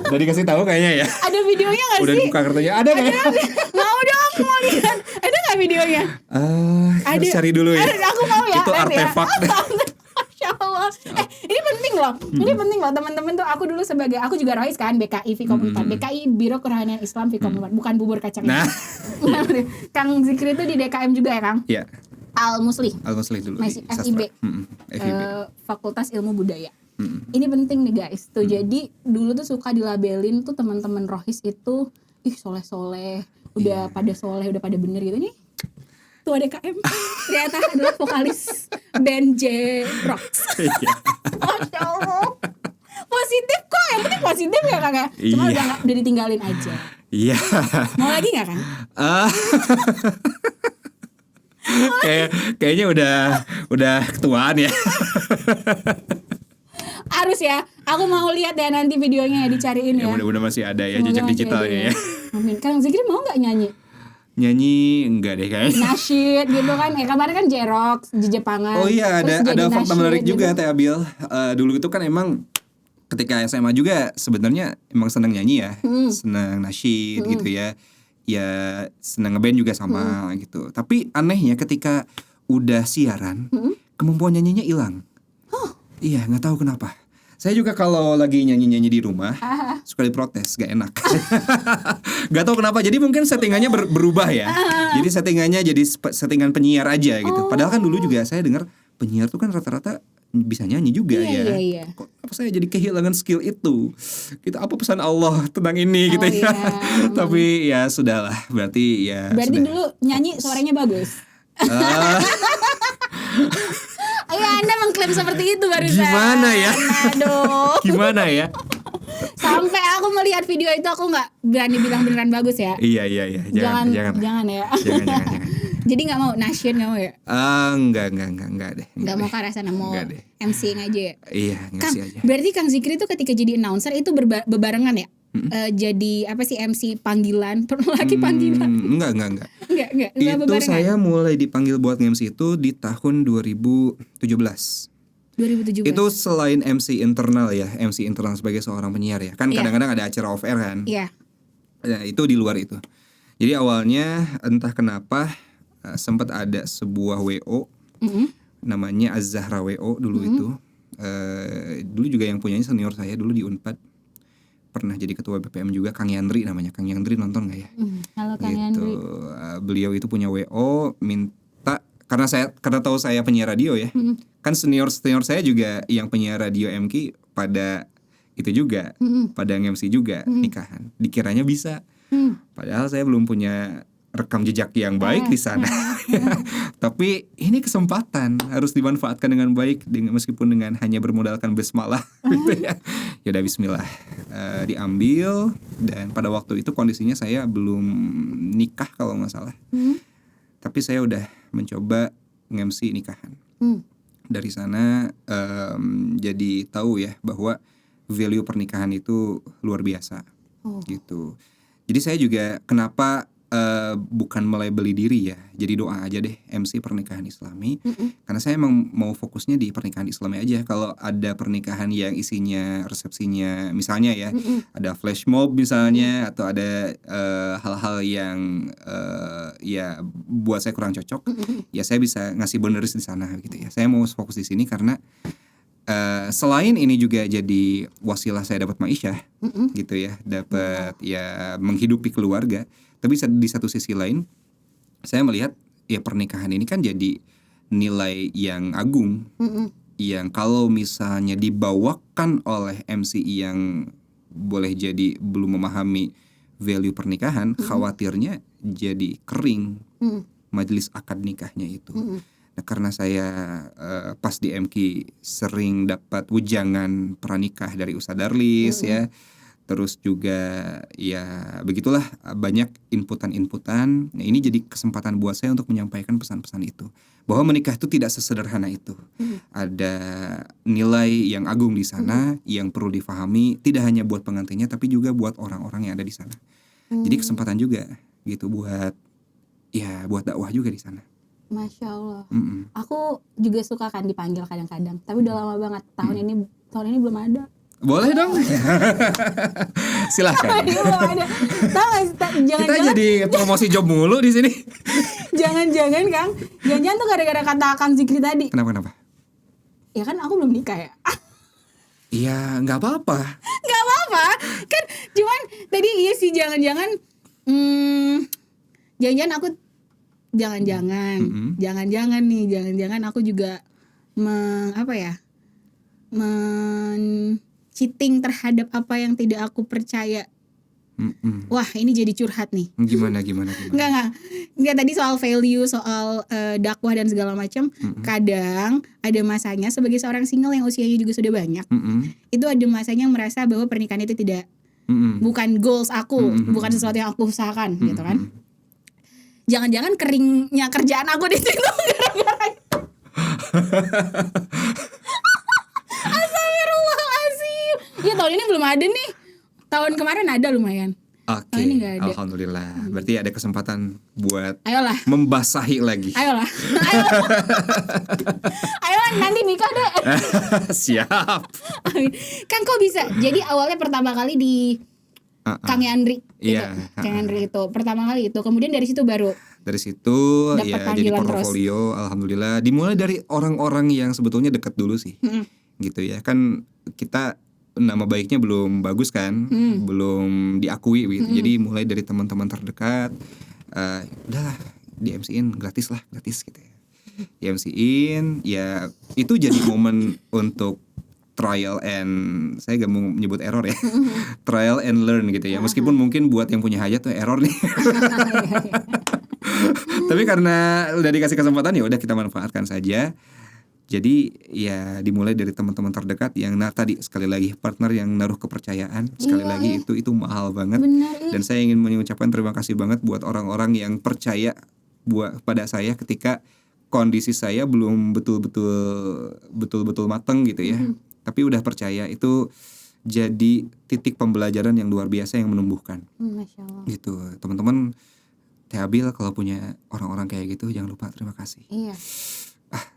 Udah dikasih tahu kayaknya ya. Ada videonya nggak sih? Udah dibuka kartunya. Ada nggak ya? Mau dong, mau lihat. Ada nggak videonya? Harus cari dulu ya. Aku mau ya. Itu artefak. Masya Allah. Ini penting loh. Ini penting loh teman-teman tuh. Aku dulu sebagai, aku juga rohis kan, BKI Vkom 4. BKI Biro Kerohanian Islam Vkom 4. Bukan bubur kacang. Nah. Kang Zikri itu di DKM juga ya Kang? Iya. Al-Musli. Al-Musli dulu. Masih di FIB. sastra. FIB. Fakultas Ilmu Budaya. Ini penting nih guys. Tuh jadi dulu tuh suka dilabelin tuh teman-teman rohis itu soleh-soleh, udah pada soleh, udah pada bener gitu nih. Tua DKM ternyata adalah vokalis band J-Rocks. Masya Allah. Positif kok, yang penting positif ya Kang ya. Cuma udah ditinggalin aja. Iya. Mau lagi nggak Kang? Kayaknya udah ketuaan ya. Harus ya. Aku mau lihat ya nanti videonya ya, dicariin ya. Mudah-mudahan masih ada ya Semoga jejak digitalnya ya. Amin. Kang Zikri mau nggak nyanyi? Nyanyi enggak deh kayaknya. Nasyid gitu kan. Kemarin kan J-Rocks di Jepangan. Oh iya, ada fakta menarik juga gitu. Teh Abil. Dulu itu kan emang ketika SMA juga sebenarnya emang senang nyanyi ya, senang nasyid gitu ya. Ya senang ngeband juga sama gitu. Tapi anehnya ketika udah siaran, kemampuan nyanyinya hilang. Iya, nggak tahu kenapa. Saya juga kalau lagi nyanyi-nyanyi di rumah suka diprotes, gak enak. Gak tahu kenapa. Jadi mungkin settingannya berubah ya. Jadi settingannya jadi settingan penyiar aja gitu. Padahal kan dulu juga saya dengar penyiar tuh kan rata-rata bisa nyanyi juga ya. Iya. Kok apa saya jadi kehilangan skill itu? Gitu, apa pesan Allah tentang ini gitu ya. Tapi ya sudahlah. Berarti sudah. dulu nyanyi suaranya bagus. Ayo Anda mengklaim seperti itu barusan. Gimana ya? Aduh. Gimana ya? Sampai aku melihat video itu aku nggak berani bilang beneran bagus ya. Iya. Jangan ya. Jangan. Jadi nggak mau nasyid, nggak mau ya? Enggak deh. Nggak mau ke arah sana, mau MC aja ya. Iya, Kang, ngasih aja. berarti Kang Zikri itu ketika jadi announcer itu bebarengan ya? jadi apa sih MC panggilan, laki panggilan? Enggak. Enggak Itu bebarengan. saya mulai dipanggil buat MC itu di tahun 2017. 2017. Itu selain MC internal ya, MC internal sebagai seorang penyiar ya. Kan Iya. kadang-kadang ada acara off air kan. Iya. Nah, itu di luar itu. Jadi awalnya entah kenapa sempat ada sebuah WO namanya Az-Zahra WO dulu itu. Dulu juga yang punyanya senior saya dulu di Unpad. Pernah jadi ketua BPM juga, Kang Yandri namanya. Kang Yandri nonton gak ya? Halo Kang Gitu. Yandri. Beliau itu punya WO minta karena tahu saya penyiar radio ya. Kan senior saya juga yang penyiar radio MK pada itu juga, pada MC juga nikahan. Dikiranya bisa. Padahal saya belum punya rekam jejak yang baik di sana. Tapi ini kesempatan harus dimanfaatkan dengan baik meskipun dengan hanya bermodalkan basmalah gitu ya. Ya udah bismillah. Diambil dan pada waktu itu kondisinya saya belum nikah kalau nggak salah. Tapi saya udah mencoba nge-MC nikahan. Dari sana jadi tahu ya bahwa value pernikahan itu luar biasa. Gitu. Jadi saya juga kenapa bukan melabeli diri ya, jadi doa aja deh MC pernikahan Islami. Karena saya emang mau fokusnya di pernikahan Islami aja. Kalau ada pernikahan yang isinya resepsinya misalnya ya, ada flash mob misalnya, atau ada hal-hal yang ya buat saya kurang cocok, ya saya bisa ngasih boundaries di sana gitu ya. Saya mau fokus di sini karena selain ini juga jadi wasilah saya dapat ma'isyah gitu ya, dapat ya menghidupi keluarga. Tapi di satu sisi lain saya melihat ya pernikahan ini kan jadi nilai yang agung, yang kalau misalnya dibawakan oleh MC yang boleh jadi belum memahami value pernikahan, khawatirnya jadi kering majelis akad nikahnya itu. Nah, karena saya pas di MK sering dapat ujangan pranikah dari Ustadz Darlis ya, terus juga ya begitulah banyak inputan. Nah, ini jadi kesempatan buat saya untuk menyampaikan pesan-pesan itu, bahwa menikah itu tidak sesederhana itu. Ada nilai yang agung di sana yang perlu difahami, tidak hanya buat pengantinnya tapi juga buat orang-orang yang ada di sana. Jadi kesempatan juga gitu buat dakwah juga di sana. Masya Allah. Aku juga suka kan dipanggil kadang-kadang, tapi udah lama banget. Tahun ini belum ada. Boleh dong. Silahkan. Belum ada. Tahu nggak sih, Kita jangan-jangan jadi promosi job mulu di sini. jangan-jangan Kang, jangan-jangan tuh gara-gara kata Kang Zikri tadi. Kenapa? Ya kan aku belum nikah ya. Iya, nggak apa-apa. Nggak apa-apa kan, cuman tadi iya sih jangan-jangan jangan-jangan aku juga cheating terhadap apa yang tidak aku percaya. Wah, ini jadi curhat nih. Gimana? Enggak, tadi soal value, soal dakwah dan segala macam. Kadang ada masanya sebagai seorang single yang usianya juga sudah banyak, itu ada masanya merasa bahwa pernikahan itu tidak bukan goals aku, bukan sesuatu yang aku usahakan gitu kan. Jangan-jangan keringnya kerjaan aku di situ gara-gara itu. Astagfirullahaladzim. Ya tahun ini belum ada nih. Tahun kemarin ada lumayan. Oke, ini nggak ada. alhamdulillah. Berarti ada kesempatan buat Ayolah. membasahi lagi. Ayolah nanti nikah deh. Siap. Kan kok bisa? Jadi awalnya pertama kali di Kang Yandri. Iya. Kang Yandri itu pertama kali itu. Kemudian dari situ baru Dari situ dapat ya jadi panggilan portofolio. Alhamdulillah. Dimulai dari orang-orang yang sebetulnya dekat dulu sih. Gitu ya. Kan kita nama baiknya belum bagus kan, belum diakui gitu. Jadi mulai dari teman-teman terdekat, udahlah di MC-in gratis gitu ya. Di MC-in ya itu jadi momen untuk trial and, saya gak mau menyebut error ya, trial and learn gitu ya. Meskipun mungkin buat yang punya hajat tuh error nih. Tapi karena udah dikasih kesempatan ya udah kita manfaatkan saja. Jadi ya dimulai dari teman-teman terdekat yang tadi sekali lagi partner yang naruh kepercayaan, sekali lagi itu mahal banget. Benar, Dan saya ingin mengucapkan terima kasih banget buat orang-orang yang percaya pada saya ketika kondisi saya belum betul-betul matang gitu ya. Tapi udah percaya, itu jadi titik pembelajaran yang luar biasa yang menumbuhkan. Masya Allah. Gitu. Teman-teman Teabil kalau punya orang-orang kayak gitu jangan lupa terima kasih. Iya.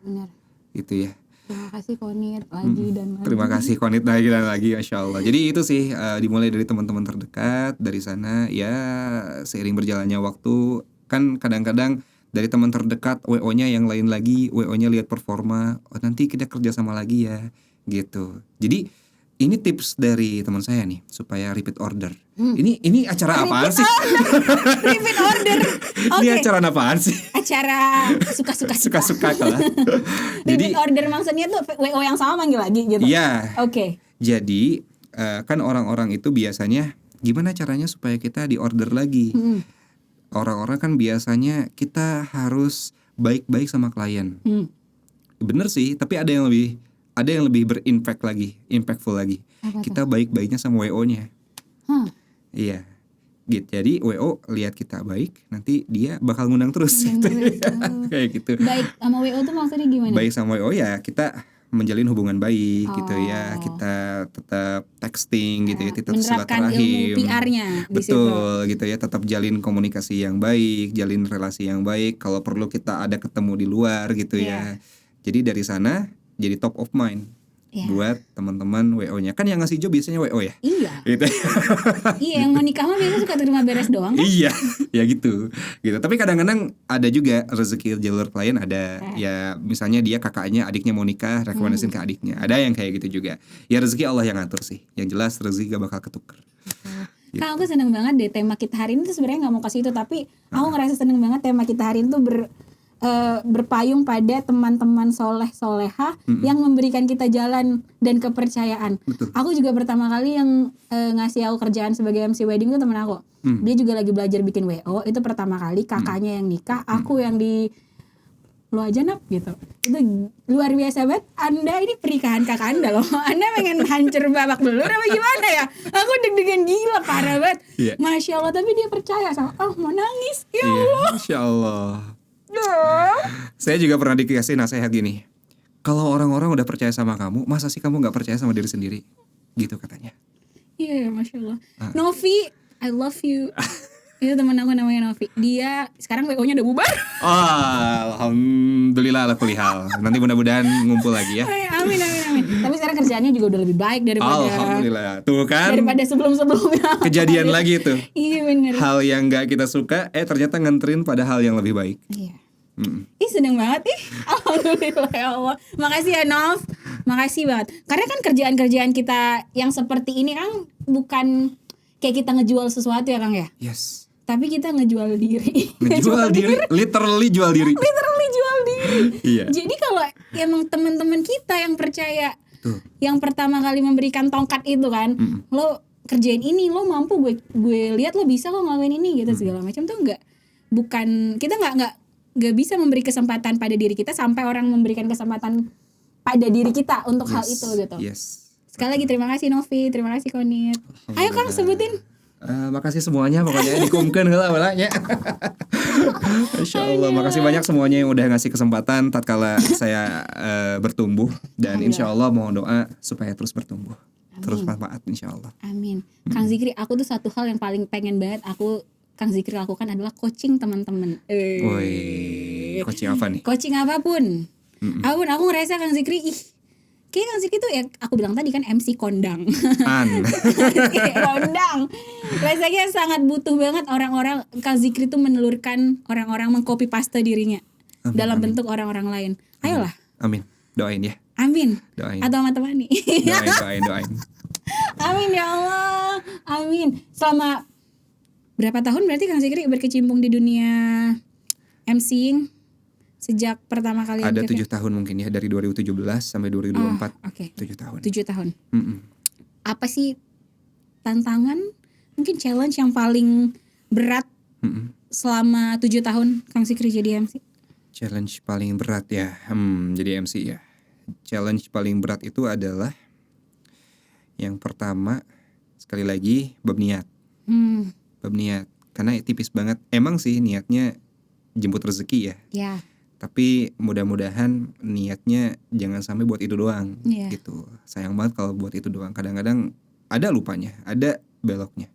Benar. Gitu ya. Terima kasih Konit lagi dan lagi. Terima kasih Konit lagi dan lagi, Masya Allah. Jadi itu sih dimulai dari teman-teman terdekat. Dari sana ya seiring berjalannya waktu, kan kadang-kadang dari teman terdekat WO-nya yang lain lagi, WO-nya lihat performa, oh nanti kita kerja sama lagi ya gitu. Jadi ini tips dari teman saya nih supaya repeat order. Ini acara apaan sih? Repeat order. Ini acara apaan sih? Acara suka-suka. Suka-suka kalah. Repeat order maksudnya tuh WO yang sama manggil lagi gitu. Iya. Oke. Jadi kan orang-orang itu biasanya gimana caranya supaya kita di order lagi. Orang-orang kan biasanya kita harus baik-baik sama klien. Bener sih, tapi ada yang lebih berimpact lagi, impactful lagi. Apa Kita baik-baiknya sama WO-nya. Iya. Gitu. Jadi WO lihat kita baik, nanti dia bakal ngundang terus. Kayak gitu. Baik sama WO tuh maksudnya gimana? Baik sama WO ya kita menjalin hubungan baik gitu ya, kita tetap texting gitu ya, tetap menerapkan silaturahim. ilmu PR-nya di Betul gitu ya, tetap jalin komunikasi yang baik, jalin relasi yang baik. Kalau perlu kita ada ketemu di luar gitu ya. Jadi dari sana jadi top of mind buat teman-teman WO-nya. Kan yang ngasih job biasanya WO ya. Iya. Gitu. Iya, yang mau nikah mah biasanya suka terima beres doang kan? Iya, ya gitu. Tapi kadang-kadang ada juga rezeki jalur klien ada. Ya misalnya dia kakaknya, adiknya mau nikah, rekomendasiin ke adiknya. Ada yang kayak gitu juga. Ya rezeki Allah yang ngatur sih. Yang jelas rezeki gak bakal ketuker. Gitu. Kak, aku seneng banget deh tema kita hari ini tuh sebenarnya nggak mau kasih itu, tapi aku ngerasa seneng banget tema kita hari ini tuh berpayung pada teman-teman soleh-soleha yang memberikan kita jalan dan kepercayaan. Betul. Aku juga pertama kali yang ngasih aku kerjaan sebagai MC wedding tuh temen aku. Dia juga lagi belajar bikin WO. Itu pertama kali kakaknya yang nikah, aku yang di lu aja Nap gitu. Itu luar biasa banget. Anda ini pernikahan kakak Anda loh. Anda pengen hancur babak belur apa gimana ya? Aku deg-degan gila parah banget. Iya. Masya Allah, tapi dia percaya sama mau nangis. Ya Iya, Allah. Masya Allah. Saya juga pernah dikasih nasihat gini. Kalau orang-orang udah percaya sama kamu, masa sih kamu gak percaya sama diri sendiri? Gitu katanya. Iya, Masya Allah. Novi, I love you. Itu temen aku namanya Novi. Dia sekarang WO-nya udah bubar. Alhamdulillah ala kulli hal. Nanti mudah-mudahan ngumpul lagi ya. Amin. Tapi sekarang kerjaannya juga udah lebih baik daripada Alhamdulillah. Tuh kan. daripada sebelum-sebelumnya. Kejadian lagi itu. Iya bener. Hal yang gak kita suka, ternyata nganterin pada hal yang lebih baik. Iya. Ih seneng banget Alhamdulillah ya Allah. Makasih ya Nov. Makasih banget. Karena kan kerjaan-kerjaan kita yang seperti ini kan bukan kayak kita ngejual sesuatu ya Kang ya. Yes. Tapi kita ngejual diri. Ngejual diri, literally jual diri. Literally jual diri. Iya. Jadi kalau emang teman-teman kita yang percaya, Tuh. yang pertama kali memberikan tongkat itu kan, lo kerjain ini, lo mampu, gue lihat lo bisa kok ngelakuin ini gitu segala macam tuh kita nggak bisa memberi kesempatan pada diri kita sampai orang memberikan kesempatan pada diri kita untuk hal itu gitu. Yes. Sekali lagi terima kasih Novi, terima kasih Konit. Ayo Kang sebutin. Makasih semuanya pokoknya dikumkeun heula balanya. Masya Allah, makasih banyak semuanya yang udah ngasih kesempatan tatkala saya bertumbuh dan insya Allah mohon doa supaya terus bertumbuh, terus manfaat insya Allah. Amin. Kang Zikri, aku tuh satu hal yang paling pengen banget Kang Zikri lakukan adalah coaching teman-teman. Woi, coaching apa nih? Coaching apapun. Aku ngerasa Kang Zikri kayak Kang Zikri tuh ya aku bilang tadi kan MC kondang. Kondang. Rasanya sangat butuh banget orang-orang Kang Zikri tuh menelurkan orang-orang mengcopy paste dirinya dalam bentuk orang-orang lain. Ayolah. Amin. Doain ya. Amin. Doain. Atau sama temani. Doain. Amin ya Allah. Amin. Selama berapa tahun berarti Kang Zikri berkecimpung di dunia MCing? Sejak pertama kali ada 7 tahun mungkin ya, dari 2017 sampai 2024. Oke. 7 tahun. 7 tahun. Apa sih tantangan, mungkin challenge yang paling berat selama 7 tahun Kang Zikri jadi MC? Challenge paling berat ya, jadi MC ya. Challenge paling berat itu adalah yang pertama, sekali lagi bab niat. Bab niat, karena tipis banget. Emang sih niatnya jemput rezeki ya. Ya. Tapi mudah-mudahan niatnya jangan sampai buat itu doang, Iya. gitu. Sayang banget kalau buat itu doang. Kadang-kadang ada lupanya, ada beloknya.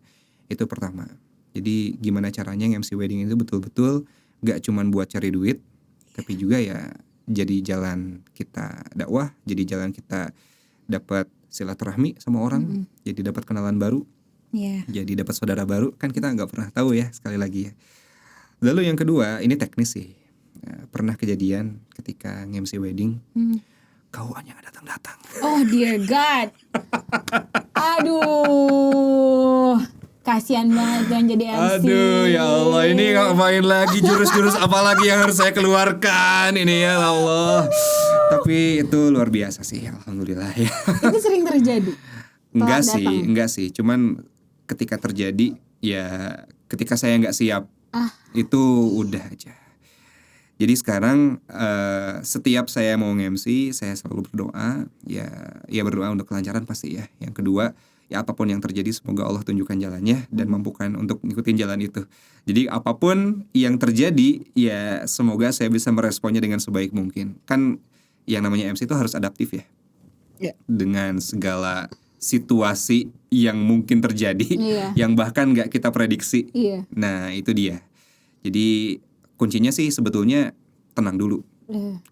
Itu pertama. Jadi gimana caranya MC wedding itu betul-betul gak cuman buat cari duit, tapi juga ya jadi jalan kita dakwah, jadi jalan kita dapat silaturahmi sama orang, jadi dapat kenalan baru, jadi dapat saudara baru. Kan kita nggak pernah tahu ya, sekali lagi ya. Lalu yang kedua, ini teknis sih. Pernah kejadian ketika MC wedding, kawannya nggak datang-datang. Oh dear God. Aduh, kasihan banget yang jadi MC. Aduh ya Allah, ini ngapain lagi, jurus-jurus apa lagi yang harus saya keluarkan ini ya Allah. Tapi itu luar biasa sih, alhamdulillah ya. Itu sering terjadi? Enggak sih, cuman ketika terjadi ya ketika saya nggak siap, itu udah aja. Jadi sekarang setiap saya mau nge-MC, saya selalu berdoa, ya berdoa untuk kelancaran pasti ya. Yang kedua, ya apapun yang terjadi semoga Allah tunjukkan jalannya dan mampukan untuk ngikutin jalan itu. Jadi apapun yang terjadi, ya semoga saya bisa meresponnya dengan sebaik mungkin. Kan yang namanya MC itu harus adaptif ya. Dengan segala situasi yang mungkin terjadi, yang bahkan nggak kita prediksi. Nah itu dia. Jadi kuncinya sih sebetulnya tenang dulu.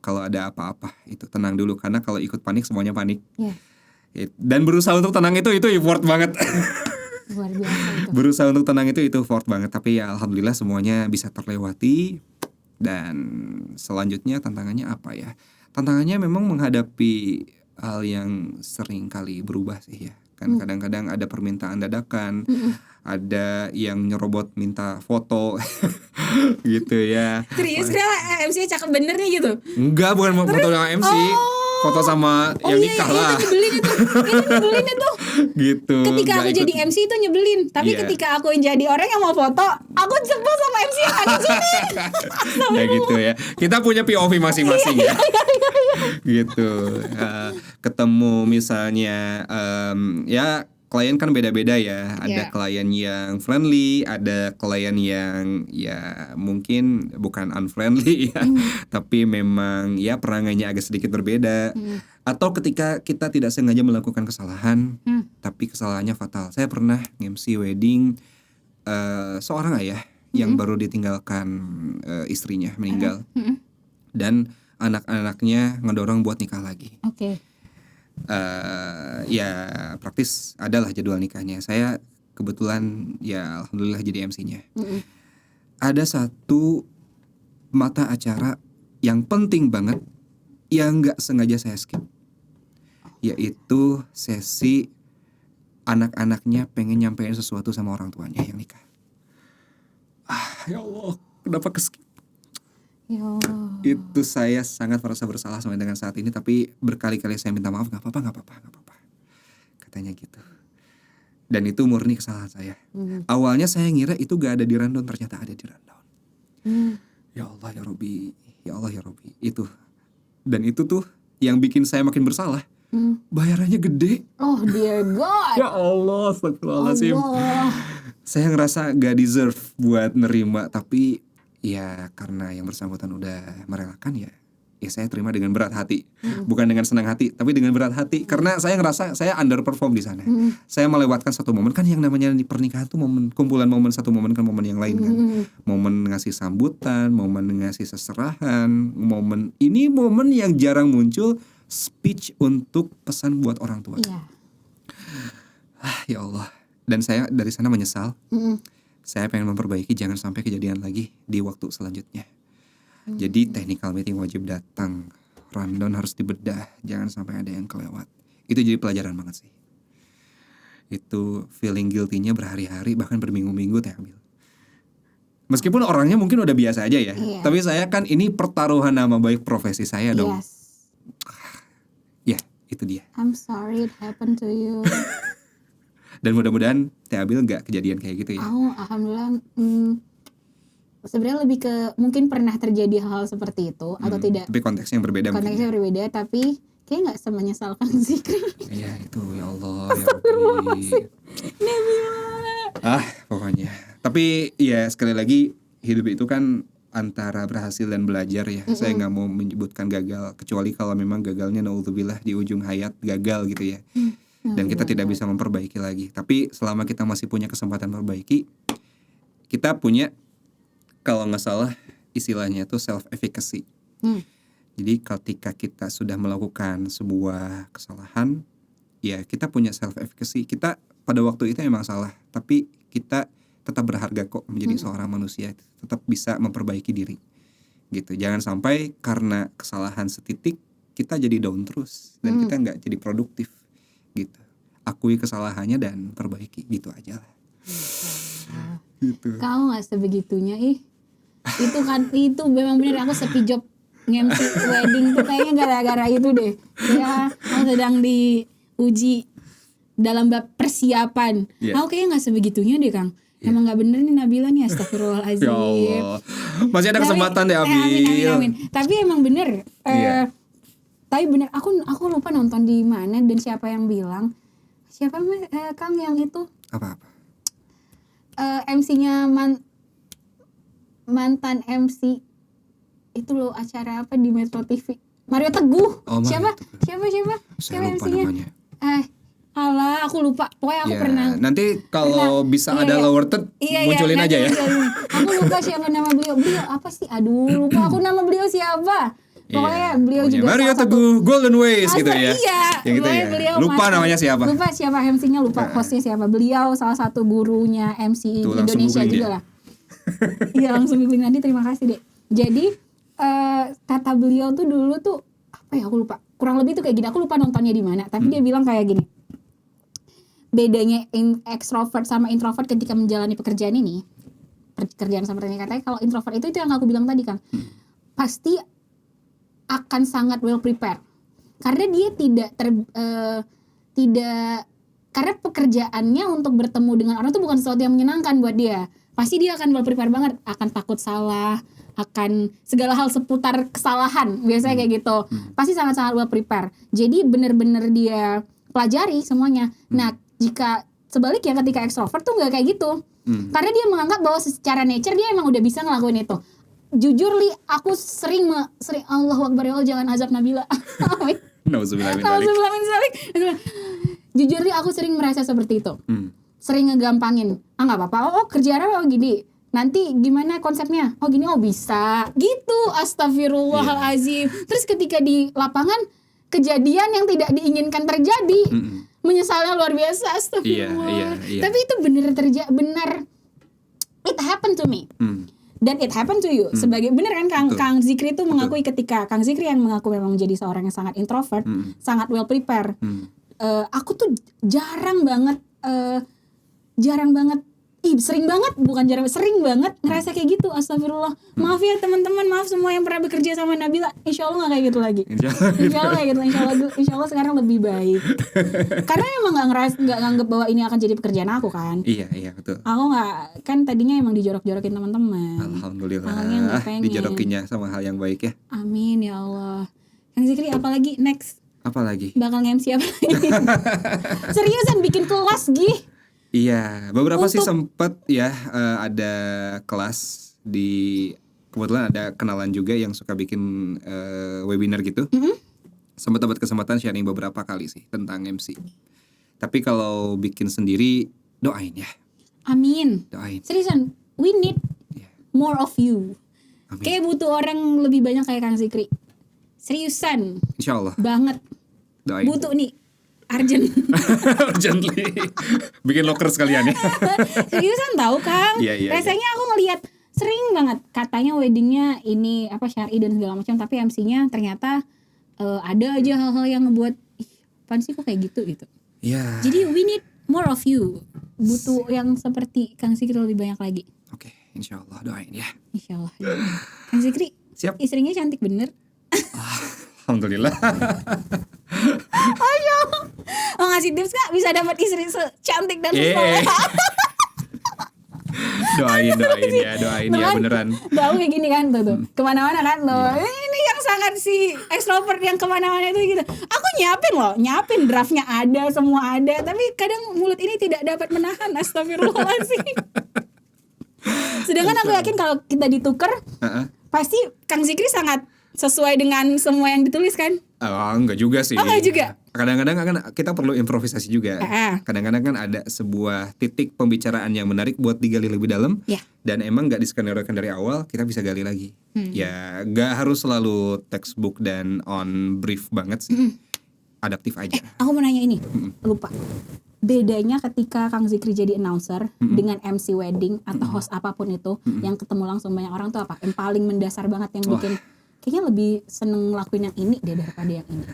Kalau ada apa-apa itu tenang dulu, karena kalau ikut panik semuanya panik. Dan berusaha untuk tenang itu effort banget. Luar biasa itu. Berusaha untuk tenang itu effort banget, tapi ya alhamdulillah semuanya bisa terlewati. Dan selanjutnya tantangannya apa ya? Tantangannya memang menghadapi hal yang sering kali berubah sih ya. Kan kadang-kadang ada permintaan dadakan, ada yang nyerobot minta foto gitu ya. Serius kenapa MC-nya cakep bener nih gitu? Enggak, bukan foto sama MC, foto sama yang nikah lah. Itu nyebelin itu. Gitu. Ketika aku Nggak jadi ikut. MC itu nyebelin, tapi ketika aku jadi orang yang mau foto, aku sebel sama MC yang ada di sini. Ya gitu ya. Kita punya POV masing-masing ya. Gitu. Ketemu misalnya ya klien kan beda-beda ya. Ada klien yang friendly, ada klien yang ya mungkin bukan unfriendly ya, tapi memang ya perangainya agak sedikit berbeda. Atau ketika kita tidak sengaja melakukan kesalahan, tapi kesalahannya fatal. Saya pernah nge-MC wedding seorang ayah yang baru ditinggalkan istrinya meninggal, dan anak-anaknya ngedorong buat nikah lagi. Ya praktis adalah jadwal nikahnya. Saya kebetulan ya alhamdulillah jadi MC-nya. Ada satu mata acara yang penting banget yang nggak sengaja saya skip, yaitu sesi anak-anaknya pengen nyampein sesuatu sama orang tuanya yang nikah. Ya Allah, kenapa keskip? Itu saya sangat merasa bersalah sampai dengan saat ini, tapi berkali-kali saya minta maaf, nggak apa-apa, katanya gitu. Dan itu murni kesalahan saya. Awalnya saya ngira itu gak ada di rundown, ternyata ada di rundown. Ya Allah ya Robbi, ya Allah ya Robbi, itu. Dan itu tuh yang bikin saya makin bersalah. Bayarannya gede. Oh dear God. Ya Allah, astagfirullahaladzim. Saya ngerasa gak deserve buat nerima, tapi ya karena yang bersangkutan udah merelakan ya saya terima dengan berat hati. Bukan dengan senang hati, tapi dengan berat hati. Karena saya ngerasa saya underperform di sana. Saya melewatkan satu momen, kan yang namanya di pernikahan tuh momen, kumpulan momen, satu momen kan momen yang lain kan. Momen ngasih sambutan, momen ngasih seserahan, momen yang jarang muncul, speech untuk pesan buat orang tua. Ya Allah. Dan saya dari sana menyesal. Saya pengen memperbaiki, jangan sampai kejadian lagi di waktu selanjutnya. Jadi technical meeting wajib datang, rundown harus dibedah, jangan sampai ada yang kelewat. Itu jadi pelajaran banget sih. Itu feeling guilty-nya berhari-hari, bahkan berminggu-minggu Teh Ambil. Meskipun orangnya mungkin udah biasa aja ya, tapi saya kan ini pertaruhan nama baik profesi saya dong. Ya, itu dia. I'm sorry it happened to you. Dan mudah-mudahan Teh Abil gak kejadian kayak gitu ya. Alhamdulillah. Sebenarnya lebih ke mungkin pernah terjadi hal seperti itu atau tidak. Tapi konteksnya yang berbeda. Konteksnya berbeda, tapi kayak nggak semenyesalkan Zikri. Iya itu, ya Allah ya Rabbi. Pokoknya. Tapi ya sekali lagi, hidup itu kan antara berhasil dan belajar ya. Saya nggak mau menyebutkan gagal, kecuali kalau memang gagalnya naudzubillah di ujung hayat gagal gitu ya. dan kita tidak bisa memperbaiki lagi. Tapi selama kita masih punya kesempatan memperbaiki, kita punya, kalau nggak salah istilahnya itu self efficacy. Jadi ketika kita sudah melakukan sebuah kesalahan, ya kita punya self efficacy. Kita pada waktu itu memang salah, tapi kita tetap berharga kok menjadi seorang manusia, tetap bisa memperbaiki diri. Gitu. Jangan sampai karena kesalahan setitik kita jadi down terus dan kita nggak jadi produktif. Gitu. Akui kesalahannya dan perbaiki, gitu aja lah. Gitu. Kau nggak sebegitunya itu kan, itu memang benar aku sepi job nge-MC wedding tuh kayaknya gara-gara itu deh. Ya, aku sedang diuji dalam bab persiapan. Aku kayaknya nggak sebegitunya deh Kang. Emang nggak bener nih Nabila nih, astagfirullahaladzim. Ya Allah, masih ada kesempatan deh Abil. Amin. Tapi emang bener. Tapi bener, aku lupa nonton di mana dan siapa yang bilang. Siapa Kang yang itu? Apa-apa? MC-nya mantan MC itu loh, acara apa di Metro TV? Mario Teguh. Siapa MC-nya? Alah, aku lupa. Pokoknya aku pernah. Nanti kalau bisa ada lower third, munculin aja ya. Aku lupa siapa nama beliau. Beliau apa sih? Aduh, lupa aku nama beliau siapa. Pokoknya beliau juga Mario Teguh Golden Ways gitu ya. Iya. Yang gitu ya. Lupa namanya siapa? Lupa siapa MC-nya, lupa hostnya siapa. Beliau salah satu gurunya MC Indonesia juga lah. Iya, langsung googling nanti, terima kasih deh. Jadi kata beliau tuh dulu tuh apa ya, aku lupa. Kurang lebih tuh kayak gini. Aku lupa nontonnya di mana, tapi dia bilang kayak gini. Bedanya extrovert sama introvert ketika menjalani pekerjaan ini, pekerjaan seperti ini, katanya kalau introvert itu yang aku bilang tadi Kang, pasti akan sangat well prepare karena dia tidak karena pekerjaannya untuk bertemu dengan orang itu bukan sesuatu yang menyenangkan buat dia. Pasti dia akan well prepare banget, akan takut salah, akan segala hal seputar kesalahan, biasanya kayak gitu. Pasti sangat-sangat well prepare. Jadi benar-benar dia pelajari semuanya. Nah, jika sebaliknya ketika extrovert tuh nggak kayak gitu. Karena dia menganggap bahwa secara nature dia emang udah bisa ngelakuin itu. Jujur Li, aku sering Allahu Akbar, ya Allah jangan azab Nabila. Nauzubillah min dzalik. Jujur Li, aku sering merasa seperti itu. Sering ngegampangin. Nggak apa-apa. Kerjaan apa gini. Nanti gimana konsepnya? Oh gini, oh bisa. Gitu. Astagfirullahalazim. Terus ketika di lapangan kejadian yang tidak diinginkan terjadi. Menyesalnya luar biasa. Astagfirullah. Tapi itu benar it happened to me. Dan it happened to you. Sebagai bener kan Kang Zikri itu mengakui ketika Kang Zikri yang mengaku memang menjadi seorang yang sangat introvert, sangat well prepared. Aku tuh jarang banget sering banget ngerasa kayak gitu. Astagfirullah. Maaf ya teman-teman, maaf semua yang pernah bekerja sama Nabila. Insya Allah gak kayak gitu lagi. Insya Allah kayak gitu. Insya Allah sekarang lebih baik. Karena emang gak nganggep bahwa ini akan jadi pekerjaan aku kan. Iya betul. Aku gak, kan tadinya emang dijorok-jorokin teman-teman. Alhamdulillah dijorokinya sama hal yang baik ya. Amin ya Allah. Kang Zikri apalagi next? Apalagi? Bakal nge-MC apa lagi? Seriusan bikin kelas Gih? Iya, beberapa sih sempet ya ada kelas di, kebetulan ada kenalan juga yang suka bikin webinar gitu. Sempat dapat kesempatan sharing beberapa kali sih tentang MC. Tapi kalau bikin sendiri doain ya. Amin. Doain. Seriusan, we need more of you. Amin. Kayak butuh orang lebih banyak kayak Kang Zikri. Seriusan. Insyaallah. Banget. Doain. Butuh nih. Urgently bikin locker sekalian ya. Seriusan tahu Kang. Rasanya aku ngelihat sering banget katanya weddingnya ini apa syar'i dan segala macam, tapi MC-nya ternyata ada aja hal-hal yang ngebuat apaan sih kok kayak gitu. Jadi we need more of you. Butuh yang seperti Kang Zikri lebih banyak lagi. Oke, insyaallah doain ya. Insyaallah. Kang Zikri, siap. Istrinya cantik bener. Alhamdulillah. Ayo, mau ngasih tips gak bisa dapat istri secantik dan sekolah? doain ya beneran. Tahu kayak gini kan tuh. Kemana-mana kan loh. Ini yang sangat si extrovert yang kemana-mana itu gitu. Aku nyiapin draftnya ada, semua ada. Tapi kadang mulut ini tidak dapat menahan. Astagfirullahaladzim. Sedangkan aku yakin kalau kita ditukar, pasti Kang Zikri sangat sesuai dengan semua yang ditulis kan? Enggak juga sih. Oh, enggak juga? Kadang-kadang kan kita perlu improvisasi juga. Kadang-kadang kan ada sebuah titik pembicaraan yang menarik buat digali lebih dalam. Ya. Dan emang nggak diskenario-kan dari awal, kita bisa gali lagi. Ya nggak harus selalu textbook dan on brief banget sih. Adaptif aja. Aku mau nanya ini, lupa. Bedanya ketika Kang Zikri jadi announcer dengan MC wedding atau host apapun itu yang ketemu langsung banyak orang tuh apa? Yang paling mendasar banget yang bikin kayaknya lebih seneng ngelakuin yang ini deh daripada yang ini.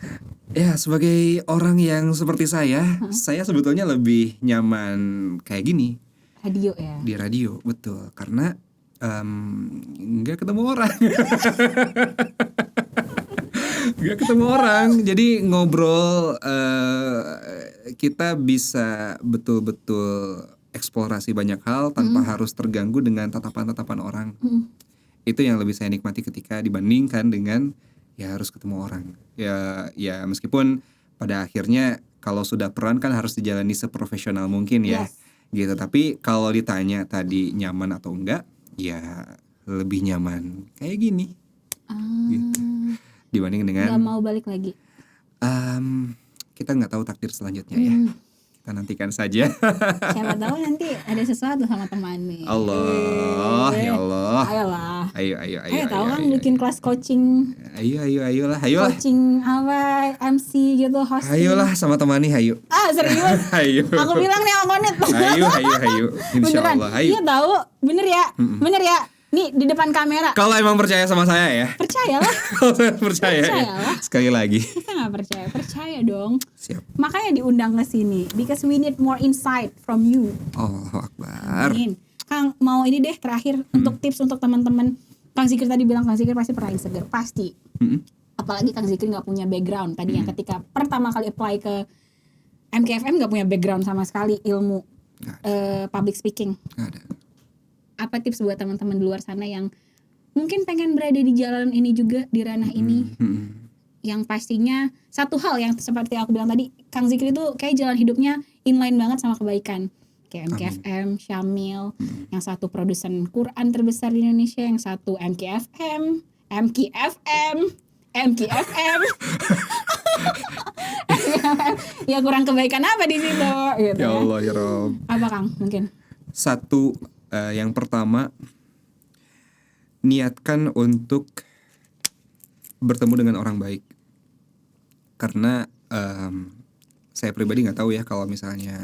Ya sebagai orang yang seperti saya sebetulnya lebih nyaman kayak gini. Radio ya. Di radio, betul. Karena nggak ketemu orang. Nggak ketemu orang. Jadi ngobrol, kita bisa betul-betul eksplorasi banyak hal tanpa harus terganggu dengan tatapan-tatapan orang. Itu yang lebih saya nikmati ketika dibandingkan dengan ya harus ketemu orang. Ya meskipun pada akhirnya kalau sudah peran kan harus dijalani seprofesional mungkin ya. Yes. Gitu. Tapi kalau ditanya tadi nyaman atau enggak, ya lebih nyaman kayak gini. Gitu. Dibanding dengan Gak mau balik lagi. Kita nggak tahu takdir selanjutnya ya. Kita nantikan saja. Siapa tahu nanti ada sesuatu sama teman nih. Allah, ya Allah. Ayolah. Ayo Tahu kan bikin kelas coaching. Ayolah. Coaching apa MC gitu hosting. Ayolah sama temani, ayo. Serius? Ayo. Aku bilang nih sama Konit. Ayo. Insyaallah, ayo. Iya tahu, bener ya. Nih di depan kamera. Kalau emang percaya sama saya ya. Percayalah. Kalau percaya. Percayalah. Sekali lagi. Kita nggak percaya dong. Siap. Makanya diundang ke sini because we need more insight from you. Allahu Akbar. Amin. Kang mau ini deh terakhir untuk tips untuk teman-teman. Kang Zikri tadi bilang Kang Zikri pasti pernah insecure, pasti. Apalagi Kang Zikri nggak punya background tadi yang ketika pertama kali apply ke MKFM nggak punya background sama sekali ilmu public speaking. Nggak ada. Apa tips buat teman-teman di luar sana yang mungkin pengen berada di jalan ini juga, di ranah ini, yang pastinya satu hal yang seperti aku bilang tadi, Kang Zikri itu kayak jalan hidupnya inline banget sama kebaikan. Kayak MKFM, Syamil, yang satu produsen Quran terbesar di Indonesia, yang satu MKFM. Ya kurang kebaikan apa di situ? Gitu Ya Allah ya Rob. Apa Kang mungkin? Satu, yang pertama, niatkan untuk bertemu dengan orang baik. Karena saya pribadi nggak tahu ya kalau misalnya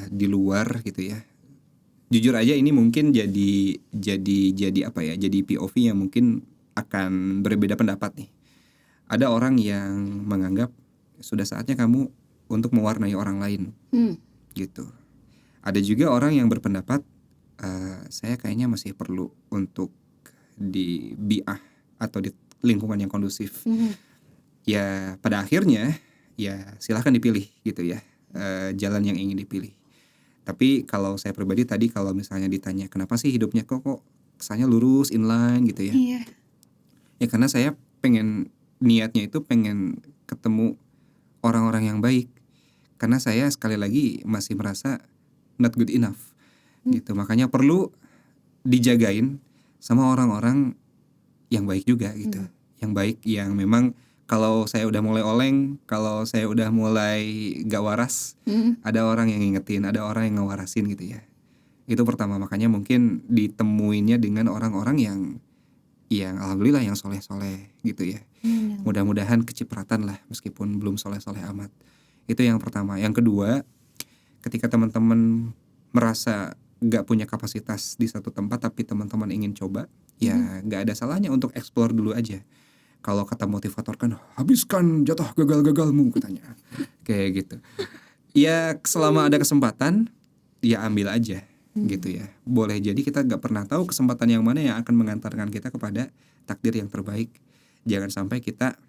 di luar gitu ya. Jujur aja ini mungkin jadi apa ya? Jadi POV yang mungkin akan berbeda pendapat nih. Ada orang yang menganggap sudah saatnya kamu untuk mewarnai orang lain, gitu. Ada juga orang yang berpendapat saya kayaknya masih perlu untuk di bi'ah atau di lingkungan yang kondusif. Ya pada akhirnya ya silahkan dipilih gitu ya, jalan yang ingin dipilih. Tapi kalau saya pribadi tadi kalau misalnya ditanya kenapa sih hidupnya kok kesannya lurus inline gitu ya. Iya. Ya karena saya niatnya itu pengen ketemu orang-orang yang baik. Karena saya sekali lagi masih merasa not good enough gitu. Makanya perlu dijagain sama orang-orang yang baik juga gitu. Yang baik yang memang kalau saya udah mulai oleng, kalau saya udah mulai gak waras, ada orang yang ngingetin, ada orang yang ngewarasin gitu ya. Itu pertama, makanya mungkin ditemuinnya dengan orang-orang yang alhamdulillah yang soleh-soleh gitu ya. Mudah-mudahan kecipratan lah meskipun belum soleh-soleh amat. Itu yang pertama. Yang kedua, ketika teman-teman merasa gak punya kapasitas di satu tempat tapi teman-teman ingin coba, ya gak ada salahnya untuk explore dulu aja. Kalau kata motivator kan habiskan jatah gagal-gagalmu katanya. Kayak gitu. Ya selama ada kesempatan ya ambil aja gitu ya. Boleh jadi kita gak pernah tahu kesempatan yang mana yang akan mengantarkan kita kepada takdir yang terbaik. Jangan sampai kita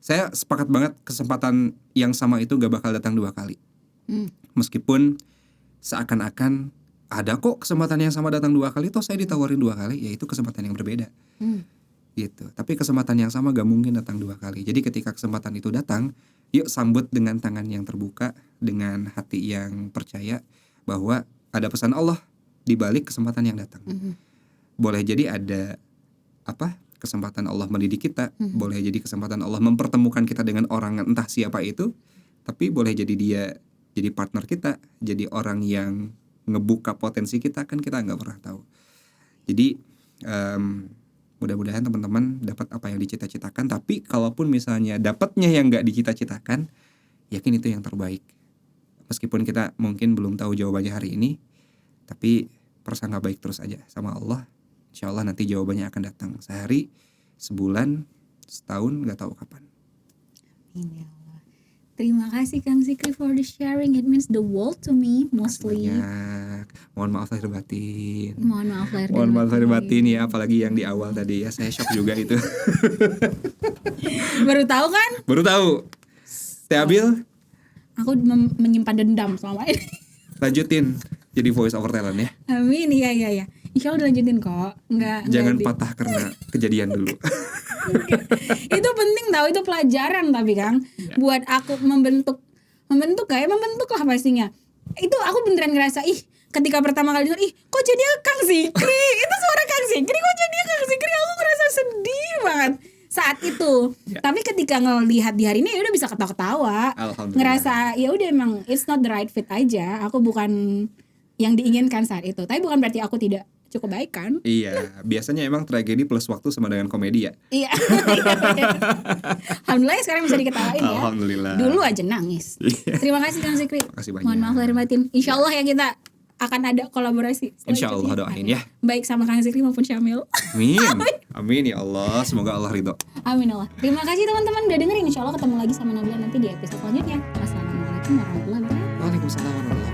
saya sepakat banget kesempatan yang sama itu gak bakal datang 2 kali. Meskipun seakan-akan ada kok kesempatan yang sama datang 2 kali, toh saya ditawarin 2 kali, ya itu kesempatan yang berbeda. Gitu. Tapi kesempatan yang sama gak mungkin datang 2 kali. Jadi ketika kesempatan itu datang, yuk sambut dengan tangan yang terbuka, dengan hati yang percaya bahwa ada pesan Allah di balik kesempatan yang datang. Boleh jadi ada kesempatan Allah mendidik kita, boleh jadi kesempatan Allah mempertemukan kita dengan orang entah siapa itu, tapi boleh jadi dia jadi partner kita, jadi orang yang ngebuka potensi kita, kan kita nggak pernah tahu. Jadi mudah-mudahan teman-teman dapat apa yang dicita-citakan. Tapi kalaupun misalnya dapatnya yang nggak dicita-citakan, yakin itu yang terbaik. Meskipun kita mungkin belum tahu jawabannya hari ini, tapi prasangka baik terus aja sama Allah. Insya Allah nanti jawabannya akan datang sehari, sebulan, setahun, nggak tahu kapan. Amin ya Allah. Terima kasih Kang Zikri for the sharing. It means the world to me mostly. Banyak. Mohon maaf lahir batin. Mohon maaf lahir dan Mohon maaf lahir batin. batin ya, apalagi yang di awal tadi ya, saya shock juga itu. Baru tahu kan? Baru tahu. Teh Abil, Aku menyimpan dendam selama ini. lanjutin jadi voice over talent ya. Amin, iya. Insya Allah dilanjutin kok. Jangan patah karena kejadian dulu. Itu penting tahu, itu pelajaran tapi Kang. Buat aku membentuk lah pastinya. Itu aku beneran ngerasa, ketika pertama kali denger, kok jadi Kang Zikri? Itu suara Kang Zikri, kok jadi Kang Zikri? Aku ngerasa sedih banget saat itu. Tapi ketika ngelihat di hari ini, ya udah bisa ketawa-ketawa. Alhamdulillah. Ngerasa ya udah emang it's not the right fit aja. Aku bukan yang diinginkan saat itu. Tapi bukan berarti aku tidak cukup baik kan? Iya, biasanya emang tragedi plus waktu sama dengan komedi ya. Iya. Alhamdulillah sekarang bisa diketawain ya. Alhamdulillah. Dulu aja nangis. Terima kasih Kang Zikri. Makasih banyak. Mohon maaf lahir batin. Insya Allah ya kita akan ada kolaborasi. Insya Allah, doain ya. Baik sama Kang Zikri maupun Syamil. Amin. Amin ya Allah, semoga Allah ridho. Amin Allah. Terima kasih teman-teman udah dengerin. Insya Allah ketemu lagi sama Nabila nanti di episode selanjutnya. Wassalamualaikum warahmatullahi wabarakatuh. Waalaikumsalam warahmatullahi wabarakatuh.